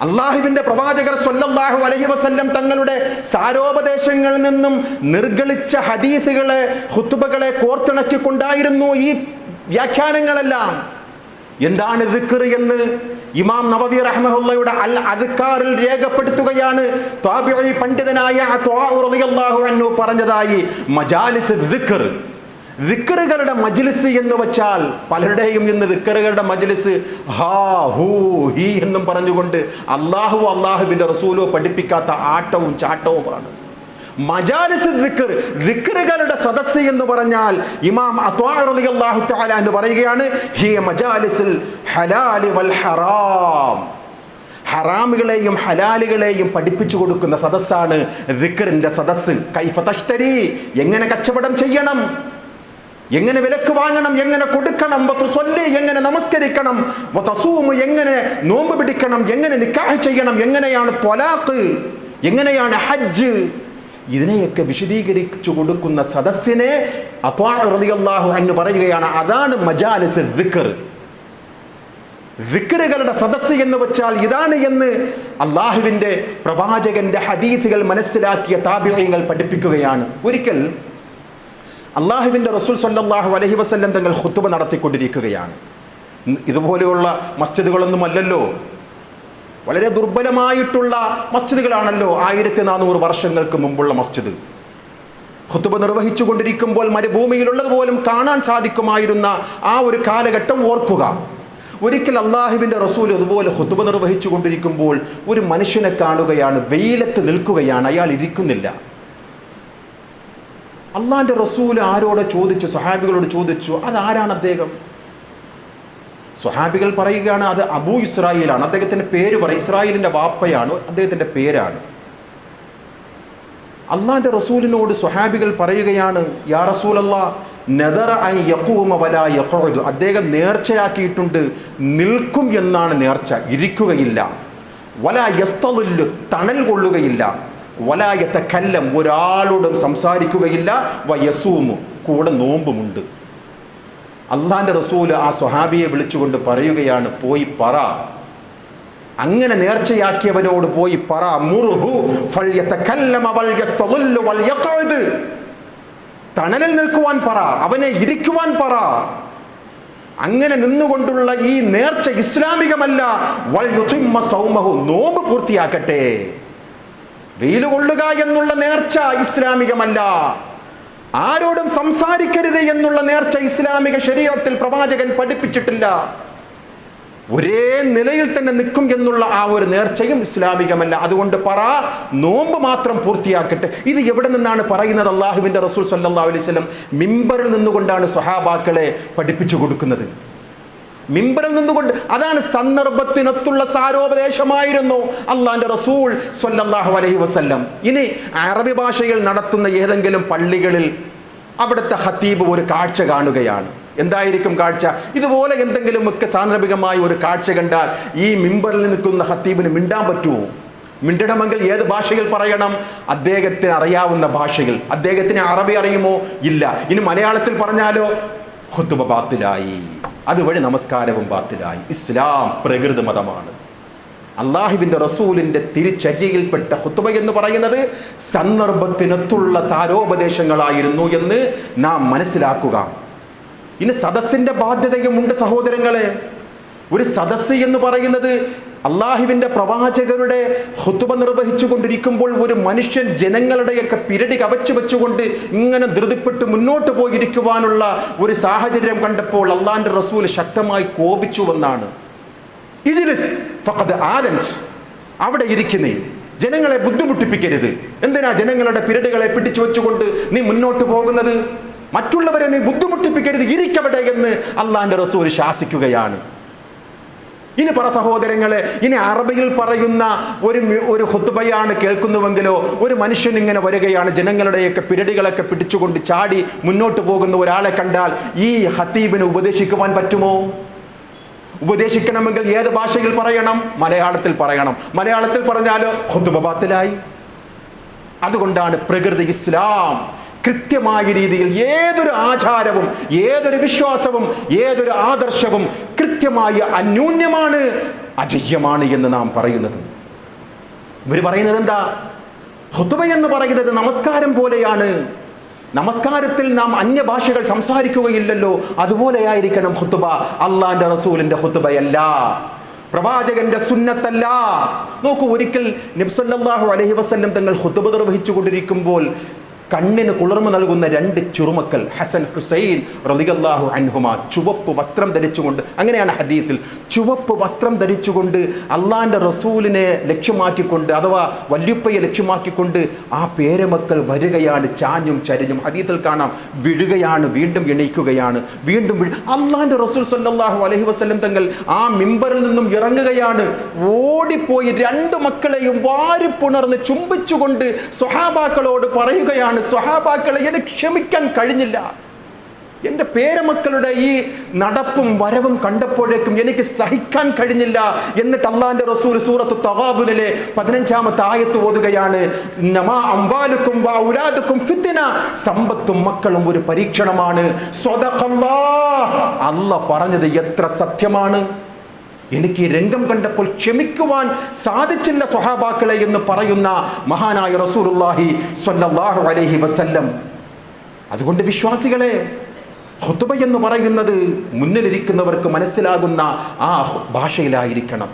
അള്ളാഹുവിന്റെ പ്രവാചകർ സ്വല്ലല്ലാഹു അലൈഹി വസല്ലം തങ്ങളുടെ സാരോപദേശങ്ങളിൽ നിന്നും നിർഗളിച്ച ഹദീസുകളെ, ഖുതുബകളെ കോർത്തിണക്കിക്കൊണ്ടായിരുന്നു ഈ വ്യാഖ്യാനങ്ങളെല്ലാം. എന്താണ് ദിക്ർ എന്ന് ഇമാം നവവി റഹ്മഹുള്ളയുടെ അൽ അദ്കാറിൽ രേഖപ്പെടുത്തുകയാണ്. താബിഈ പണ്ഡിതനായ അത്വാ റളിയല്ലാഹു അൻഹു പറഞ്ഞതായി, മജാലിസ് ദിക്ർ, ദിക്റുകളുടെ മജ്ലിസ് എന്ന് വെച്ചാൽ പലരുടെയും ഇന്ന് ദിക്റുകളുടെ മജ്ലിസ് ഹാ ഹൂ ഹി എന്നും പറഞ്ഞുകൊണ്ട് അള്ളാഹുവിന്റെ റസൂലോ പഠിപ്പിക്കാത്ത ആട്ടവും ചാട്ടവുമാണ്. മജാലിസ് ദിക്ർ, ദിക്റുകളുടെ സദസ്സ് എന്ന് പറഞ്ഞാൽ ഇമാം അത്വാ റളിയല്ലാഹു തആല എന്ന് പറയുകയാണ്, ഹിയ മജാലിസുൽ ഹലാലി വൽ ഹറാം, ഹറാമുകളെയും ഹലാലുകളെയും പഠിപ്പിച്ചു കൊടുക്കുന്ന സദസ്സാണ് ദിക്റിന്റെ സദസ്സ്. കൈഫ തഷ്തരി, എങ്ങനെ കച്ചവടം ചെയ്യണം, എങ്ങനെ വിലക്ക് വാങ്ങണം, എങ്ങനെ കൊടുക്കണം, വതുസല്ലി, എങ്ങനെ നമസ്കരിക്കണം, വതസൂമു, എങ്ങനെ നോമ്പ് പിടിക്കണം, എങ്ങനെ നിക്കാഹ് ചെയ്യണം, എങ്ങനെയാണ് ത്വലാഖ്, എങ്ങനെയാണ് ഹജ്ജ്, ഇതിനെയൊക്കെ വിശദീകരിച്ചു കൊടുക്കുന്ന സദസ്സിനെ അത്വാ റളിയല്ലാഹു അൻഹു പറയുകയാണ്, അതാണ് മജാലിസ് ദിക്ർ. ദിക്റുകളുടെ സദസ്സ് എന്ന് വെച്ചാൽ ഇതാണ് എന്ന് അള്ളാഹുവിൻ്റെ പ്രവാചകന്റെ ഹദീസുകൾ മനസ്സിലാക്കിയ താബിഈങ്ങൾ പഠിപ്പിക്കുകയാണ്. ഒരിക്കൽ അള്ളാഹുവിൻ്റെ റസൂൽ സല്ലല്ലാഹു അലൈഹി വസല്ലം തങ്ങൾ ഖുതുബ നടത്തിക്കൊണ്ടിരിക്കുകയാണ്. ഇതുപോലെയുള്ള മസ്ജിദുകളൊന്നും അല്ലല്ലോ, വളരെ ദുർബലമായിട്ടുള്ള മസ്ജിദുകളാണല്ലോ 1400 വർഷങ്ങൾക്ക് മുമ്പുള്ള മസ്ജിദ്. ഖുതുബ നിർവഹിച്ചു കൊണ്ടിരിക്കുമ്പോൾ മരുഭൂമിയിലുള്ളത് പോലും കാണാൻ സാധിക്കുമായിരുന്ന ആ ഒരു കാലഘട്ടം ഓർക്കുക. ഒരിക്കൽ അള്ളാഹുവിൻ്റെ റസൂൽ അതുപോലെ ഖുതുബ നിർവഹിച്ചു കൊണ്ടിരിക്കുമ്പോൾ ഒരു മനുഷ്യനെ കാണുകയാണ്, വെയിലത്ത് നിൽക്കുകയാണ്, അയാൾ ഇരിക്കുന്നില്ല. അള്ളാഹിൻ്റെ റസൂൽ ആരോട് ചോദിച്ചു, സ്വഹാബികളോട് ചോദിച്ചു, അതാരാണ് അദ്ദേഹം? സ്വഹാബികൾ പറയുകയാണ്, അത് അബൂ ഇസ്രായേലാണ്. അദ്ദേഹത്തിൻ്റെ പേര് പറയും, ഇസ്രായേലിൻ്റെ വാപ്പയാണ്, അദ്ദേഹത്തിൻ്റെ പേരാണ്. അള്ളാഹിൻ്റെ റസൂലിനോട് സ്വഹാബികൾ പറയുകയാണ്, യാ റസൂലല്ലാഹ്, നദറ അൻ യഖൂമ വലാ യഖഉദു, അദ്ദേഹം നേർച്ചയാക്കിയിട്ടുണ്ട് നിൽക്കും എന്നാണ് നേർച്ച, ഇരിക്കുകയില്ല. വലാ യസ്തളില്ലു, തണൽ കൊള്ളുകയില്ല. വലാ യതകല്ലം, ഒരാളോടും സംസാരിക്കുകയില്ല. വയസൂമു, കൂടെ നോമ്പുമുണ്ട്. അള്ളാഹിൻ്റെ റസൂൽ ആ സ്വഹാബിയെ വിളിച്ചുകൊണ്ട് പറയുകയാണ്, പോയി പറ, അങ്ങനെ നേർച്ചയാക്കിയവനോട് പോയി പറ, മുർഹു ഫൽയതകല്ലമ വൽ യസ്തളില്ലു വൽ യഖഉദ്, തണലിൽ നിൽക്കുവാൻ പറ, അവനെ ഇരിക്കുവാൻ പറ. അങ്ങനെ നിന്നുകൊണ്ടുള്ള ഈ നേർച്ച ഇസ്ലാമികമല്ല. വൽ യുതിമ്മ സൗമഹു, നോമ്പ് പൂർത്തിയാക്കട്ടെ. വെയിൽ കൊള്ളുക എന്നുള്ള നേർച്ച ഇസ്ലാമികമല്ല. ആരോടും സംസാരിക്കരുത് എന്നുള്ള നേർച്ച ഇസ്ലാമിക ശരീഅത്തിൽ പ്രവാചകൻ പഠിപ്പിച്ചിട്ടില്ല. ഒരേ നിലയിൽ തന്നെ നിൽക്കും എന്നുള്ള ആ ഒരു നേർച്ചയും ഇസ്ലാമികമല്ല. അതുകൊണ്ട് പറ, നോമ്പ് മാത്രം പൂർത്തിയാക്കട്ടെ. ഇത് എവിടെ നിന്നാണ് പറയുന്നത്? അള്ളാഹുവിൻ്റെ റസൂൽ സല്ലല്ലാഹു അലൈഹി വസല്ലം മിമ്പറിൽ നിന്നുകൊണ്ടാണ് സ്വഹാബാക്കളെ പഠിപ്പിച്ചു കൊടുക്കുന്നത്. മിമ്പറിൽ നിന്നുകൊണ്ട്, അതാണ് സന്ദർഭത്തിനൊത്തുള്ള സാരോപദേശമായിരുന്നു അള്ളാഹിൻ്റെ റസൂൽ സല്ലല്ലാഹു അലൈഹി വസല്ലം. ഇനി അറബി ഭാഷയിൽ നടത്തുന്ന ഏതെങ്കിലും പള്ളികളിൽ അവിടുത്തെ ഖതീബ് ഒരു കാഴ്ച കാണുകയാണ്. എന്തായിരിക്കും കാഴ്ച? ഇതുപോലെ എന്തെങ്കിലുമൊക്കെ സാന്ദർഭികമായ ഒരു കാഴ്ച കണ്ടാൽ ഈ മിമ്പറിൽ നിൽക്കുന്ന ഖതീബിന് മിണ്ടാൻ പറ്റുമോ? മിണ്ടണമെങ്കിൽ ഏത് ഭാഷയിൽ പറയണം? അദ്ദേഹത്തിന് അറിയാവുന്ന ഭാഷയിൽ. അദ്ദേഹത്തിന് അറബി അറിയുമോ? ഇല്ല. ഇനി മലയാളത്തിൽ പറഞ്ഞാലോ? ഖുതുബ ബാത്തിലായി, അതുവഴി നമസ്കാരവും ബാത്തിലായി. ഇസ്ലാം പ്രകൃതി മതമാണ്. അള്ളാഹുവിൻ്റെ റസൂലിൻ്റെ തിരിച്ചര്യയിൽപ്പെട്ട ഖുതുബ എന്ന് പറയുന്നത് സന്ദർഭത്തിനൊത്തുള്ള സാരോപദേശങ്ങളായിരുന്നു എന്ന് നാം മനസ്സിലാക്കുക. ഇനി സദസ്സിൻ്റെ ബാധ്യതയുമുണ്ട് സഹോദരങ്ങളെ. ഒരു സദസ്സ് എന്ന് പറയുന്നത് അള്ളാഹുവിൻ്റെ പ്രവാചകരുടെ ഖുതുബ നിർവഹിച്ചു കൊണ്ടിരിക്കുമ്പോൾ ഒരു മനുഷ്യൻ ജനങ്ങളുടെയൊക്കെ പിരടി കവച്ചു വെച്ചുകൊണ്ട് ഇങ്ങനെ ധൃതിപ്പെട്ട് മുന്നോട്ട് പോയിരിക്കുവാനുള്ള ഒരു സാഹചര്യം കണ്ടപ്പോൾ അള്ളാഹിൻ്റെ റസൂൽ ശക്തമായി കോപിച്ചുവെന്നാണ്. ഇജ്ലിസ് ഫഖദ് ആദൻത്, അവിടെ ഇരിക്കുന്നേ, ജനങ്ങളെ ബുദ്ധിമുട്ടിപ്പിക്കരുത്. എന്തിനാ ജനങ്ങളുടെ പിരടികളെ പിടിച്ചു വെച്ചുകൊണ്ട് നീ മുന്നോട്ട് പോകുന്നത്? മറ്റുള്ളവരെ നീ ബുദ്ധിമുട്ടിപ്പിക്കരുത്, ഇരിക്കവിടെ എന്ന് അള്ളാഹിൻ്റെ റസൂൽ ശാസിക്കുകയാണ്. ഇനി പറ സഹോദരങ്ങളെ, ഇനി അറബിയിൽ പറയുന്ന ഒരു ഖുതുബയാണ് കേൾക്കുന്നുവെങ്കിലോ, ഒരു മനുഷ്യൻ ഇങ്ങനെ വരികയാണ്, ജനങ്ങളുടെയൊക്കെ പിരടികളൊക്കെ പിടിച്ചുകൊണ്ട് ചാടി മുന്നോട്ട് പോകുന്ന ഒരാളെ കണ്ടാൽ ഈ ഖതീബിന് ഉപദേശിക്കുവാൻ പറ്റുമോ? ഉപദേശിക്കണമെങ്കിൽ ഏത് ഭാഷയിൽ പറയണം? മലയാളത്തിൽ പറയണം. മലയാളത്തിൽ പറഞ്ഞാലോ ഖുതുബ ബാത്തിലായി. അതുകൊണ്ടാണ് പ്രകൃതി ഇസ്ലാം കൃത്യമായ രീതിയിൽ ഏതൊരു ആചാരവും ഏതൊരു വിശ്വാസവും ഏതൊരു ആദർശവും കൃത്യമായ അന്യോന്യമാണ്, അജയ്യമാണ് എന്ന് നാം പറയുന്നത്. ഇവർ പറയുന്നത് എന്താ? ഖുതുബ എന്ന് പറയുന്നത് നമസ്കാരം പോലെയാണ്. നമസ്കാരത്തിൽ നാം അന്യഭാഷകൾ സംസാരിക്കുകയില്ലല്ലോ, അതുപോലെയായിരിക്കണം ഖുതുബ. അള്ളാഹിന്റെ റസൂലിന്റെ ഖുതുബയല്ല, പ്രവാചകന്റെ സുന്നത്തല്ല. നോക്കൂ, ഒരിക്കൽ നബി സല്ലല്ലാഹു അലൈഹി വസല്ലം തങ്ങൾ ഖുതുബ നിർവഹിച്ചു കൊണ്ടിരിക്കുമ്പോൾ കണ്ണിന് കുളിർമ നൽകുന്ന 2 ചെറുമക്കൾ ഹസൻ ഹുസൈൻ റളിയല്ലാഹു അൻഹുമാ ചുവപ്പ് വസ്ത്രം ധരിച്ചുകൊണ്ട്, അങ്ങനെയാണ് ഹദീസിൽ, ചുവപ്പ് വസ്ത്രം ധരിച്ചുകൊണ്ട് അള്ളാന്റെ റസൂലിനെ ലക്ഷ്യമാക്കിക്കൊണ്ട് അഥവാ വല്യുപ്പയെ ലക്ഷ്യമാക്കിക്കൊണ്ട് ആ പേരമക്കൾ വരികയാണ്. ചാഞ്ഞും ചരിഞ്ഞും ഹദീസിൽ കാണാം, വീഴുകയാണ്, വീണ്ടും എണീക്കുകയാണ്, വീണ്ടും അള്ളാന്റെ റസൂൽ സല്ലല്ലാഹു അലൈഹി വസല്ലം തങ്ങൾ ആ മിമ്പറിൽ നിന്നും ഇറങ്ങുകയാണ്. ഓടിപ്പോയി 2 മക്കളെയും വാരിപ്പുണർന്ന് ചുംബിച്ചുകൊണ്ട് സ്വഹാബാക്കളോട് പറയുകയാണ്, സ്വഹാബാക്കളെ എനിക്ക് ക്ഷമിക്കാൻ കഴിഞ്ഞില്ല. എൻ്റെ പേരമക്കളുടെ ഈ നടപ്പും വരവും കണ്ടപ്പോഴേക്കും എനിക്ക് സഹിക്കാൻ കഴിഞ്ഞില്ല. എന്നിട്ട് അള്ളാന്റെ റസൂൽ സൂറത്തു തഗാബുനിലെ 15-ാമത്തെ ആയത്ത് ഓതുകയാണ്, നമാ അംവാലുക്കും വഔലാദുക്കും ഫിത്ന, സമ്പത്തും മക്കളും ഒരു പരീക്ഷണമാണ്. സ്വദഖല്ലാഹ്, അല്ലാഹ് പറഞ്ഞത് എത്ര സത്യമാണ്. എനിക്ക് ഈ രംഗം കണ്ടപ്പോൾ ക്ഷമിക്കുവാൻ സാധിച്ചില്ല സ്വഹാബാക്കളെ എന്ന് പറയുന്ന മഹാനായ റസൂലുള്ളാഹി സ്വല്ലല്ലാഹു അലൈഹി വസല്ലം. അതുകൊണ്ട് വിശ്വാസികളെ, ഖുതുബ എന്ന് പറയുന്നത് മുന്നിലിരിക്കുന്നവർക്ക് മനസ്സിലാകുന്ന ആ ഭാഷയിലായിരിക്കണം.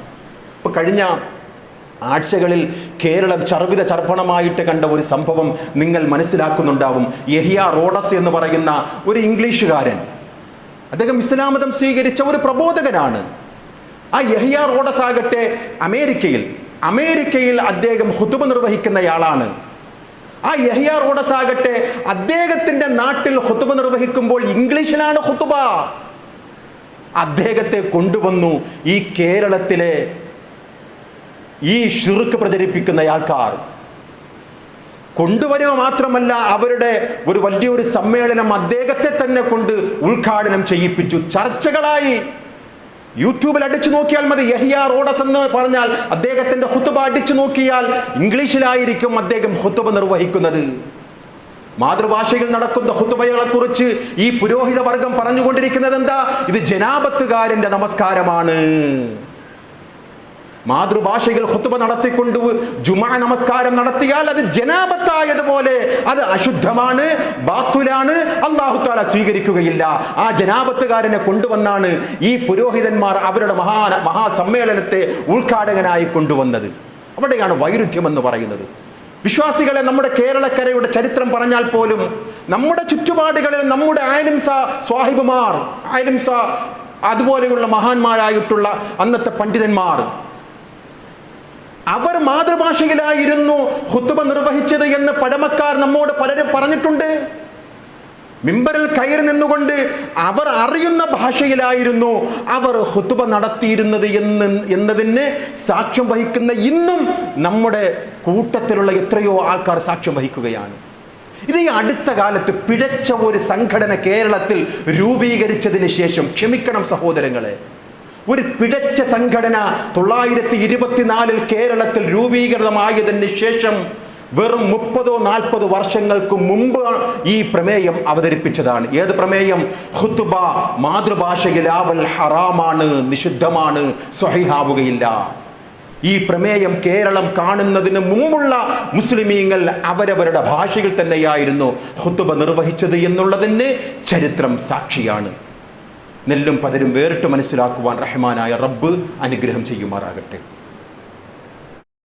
ഇപ്പൊ കഴിഞ്ഞ ആഴ്ചകളിൽ കേരളം ചർപ്പണമായിട്ട് കണ്ട ഒരു സംഭവം നിങ്ങൾ മനസ്സിലാക്കുന്നുണ്ടാവും. യഹിയ റോഡസ് എന്ന് പറയുന്ന ഒരു ഇംഗ്ലീഷുകാരൻ, അദ്ദേഹം ഇസ്ലാം മതം സ്വീകരിച്ച ഒരു പ്രബോധകനാണ്. ആ യഹിയ റോഡസ് ആകട്ടെ അമേരിക്കയിൽ അദ്ദേഹം ഖുതുബ നിർവഹിക്കുന്നയാളാണ്. ആ യഹിയ റോഡസ് ആകട്ടെ അദ്ദേഹത്തിന്റെ നാട്ടിൽ ഖുതുബ നിർവഹിക്കുമ്പോൾ ഇംഗ്ലീഷിലാണ് ഖുതുബ. അദ്ദേഹത്തെ കൊണ്ടുവന്നു ഈ കേരളത്തിലെ ഈ ശിർക്ക് പ്രചരിപ്പിക്കുന്ന ആൾക്കാർ. കൊണ്ടുവരിക മാത്രമല്ല, അവരുടെ ഒരു വലിയൊരു സമ്മേളനം അദ്ദേഹത്തെ തന്നെ കൊണ്ട് ഉദ്ഘാടനം ചെയ്യിപ്പിച്ചു. ചർച്ചകളായി. യൂട്യൂബിൽ അടിച്ചു നോക്കിയാൽ മതി, യഹിയ റോഡസ് എന്ന് പറഞ്ഞാൽ അദ്ദേഹത്തിന്റെ ഖുതുബ അടിച്ചു നോക്കിയാൽ ഇംഗ്ലീഷിലായിരിക്കും അദ്ദേഹം ഖുതുബ നിർവഹിക്കുന്നത്. മാതൃഭാഷയിൽ നടക്കുന്ന ഖുതുബകളെ കുറിച്ച് ഈ പുരോഹിത വർഗം പറഞ്ഞുകൊണ്ടിരിക്കുന്നത് എന്താ? ഇത് ജനാബത്തുകാരന്റെ നമസ്കാരമാണ്. മാതൃഭാഷയിൽ ഖുതുബ നടത്തിക്കൊണ്ട് ജുമാ നമസ്കാരം നടത്തിയാൽ അത് ജനാബത്തായതുപോലെ അത് അശുദ്ധമാണ്, ബാത്തുലാണ്, അല്ലാഹു തആല സ്വീകരിക്കുകയില്ല. ആ ജനാബത്തുകാരനെ കൊണ്ടുവന്നാണ് ഈ പുരോഹിതന്മാർ അവരുടെ മഹാസമ്മേളനത്തെ ഉദ്ഘാടകനായി കൊണ്ടുവന്നത്. അവിടെയാണ് വൈരുദ്ധ്യം എന്ന് പറയുന്നത്. വിശ്വാസികളെ, നമ്മുടെ കേരളക്കരയുടെ ചരിത്രം പറഞ്ഞാൽ പോലും നമ്മുടെ ചുറ്റുപാടുകളിൽ നമ്മുടെ ആലിംസ സ്വാഹിബുമാർ, ആലിംസ അതുപോലെയുള്ള മഹാന്മാരായിട്ടുള്ള അന്നത്തെ പണ്ഡിതന്മാർ, അവർ മാതൃഭാഷയിലായിരുന്നു ഖുതുബ നിർവഹിച്ചത് എന്ന് പഴമക്കാർ നമ്മോട് പലരും പറഞ്ഞിട്ടുണ്ട്. മിമ്പറിൽ കയറി നിന്നുകൊണ്ട് അവർ അറിയുന്ന ഭാഷയിലായിരുന്നു അവർ ഖുതുബ നടത്തിയിരുന്നത് എന്നതിന് സാക്ഷ്യം വഹിക്കുന്ന ഇന്നും നമ്മുടെ കൂട്ടത്തിലുള്ള എത്രയോ ആൾക്കാർ സാക്ഷ്യം വഹിക്കുകയാണ്. ഇത് ഈ അടുത്ത കാലത്ത് പിഴച്ച ഒരു സംഘടന കേരളത്തിൽ രൂപീകരിച്ചതിന് ശേഷം, ക്ഷമിക്കണം സഹോദരങ്ങളെ, ഒരു പിഴച്ച സംഘടന 924 കേരളത്തിൽ രൂപീകൃതമായതിന് ശേഷം വെറും 30-40 വർഷങ്ങൾക്ക് മുമ്പ് ഈ പ്രമേയം അവതരിപ്പിച്ചതാണ്. ഏത് പ്രമേയം? ഖുതുബ മാതൃഭാഷയിലാവൽ ഹറാമാണ്, നിഷിദ്ധമാണ്, സ്വഹീഹാവുകയില്ല. ഈ പ്രമേയം കേരളം കാണുന്നതിന് മുമ്പുള്ള മുസ്ലിമീങ്ങൾ അവരവരുടെ ഭാഷയിൽ തന്നെയായിരുന്നു ഖുതുബ നിർവഹിച്ചത് എന്നുള്ളതിന് ചരിത്രം സാക്ഷിയാണ്. നെല്ലും പതരും വേറിട്ട് മനസ്സിലാക്കുവാൻ റഹ്മാനായ റബ്ബ് അനുഗ്രഹം ചെയ്യുമാറാകട്ടെ.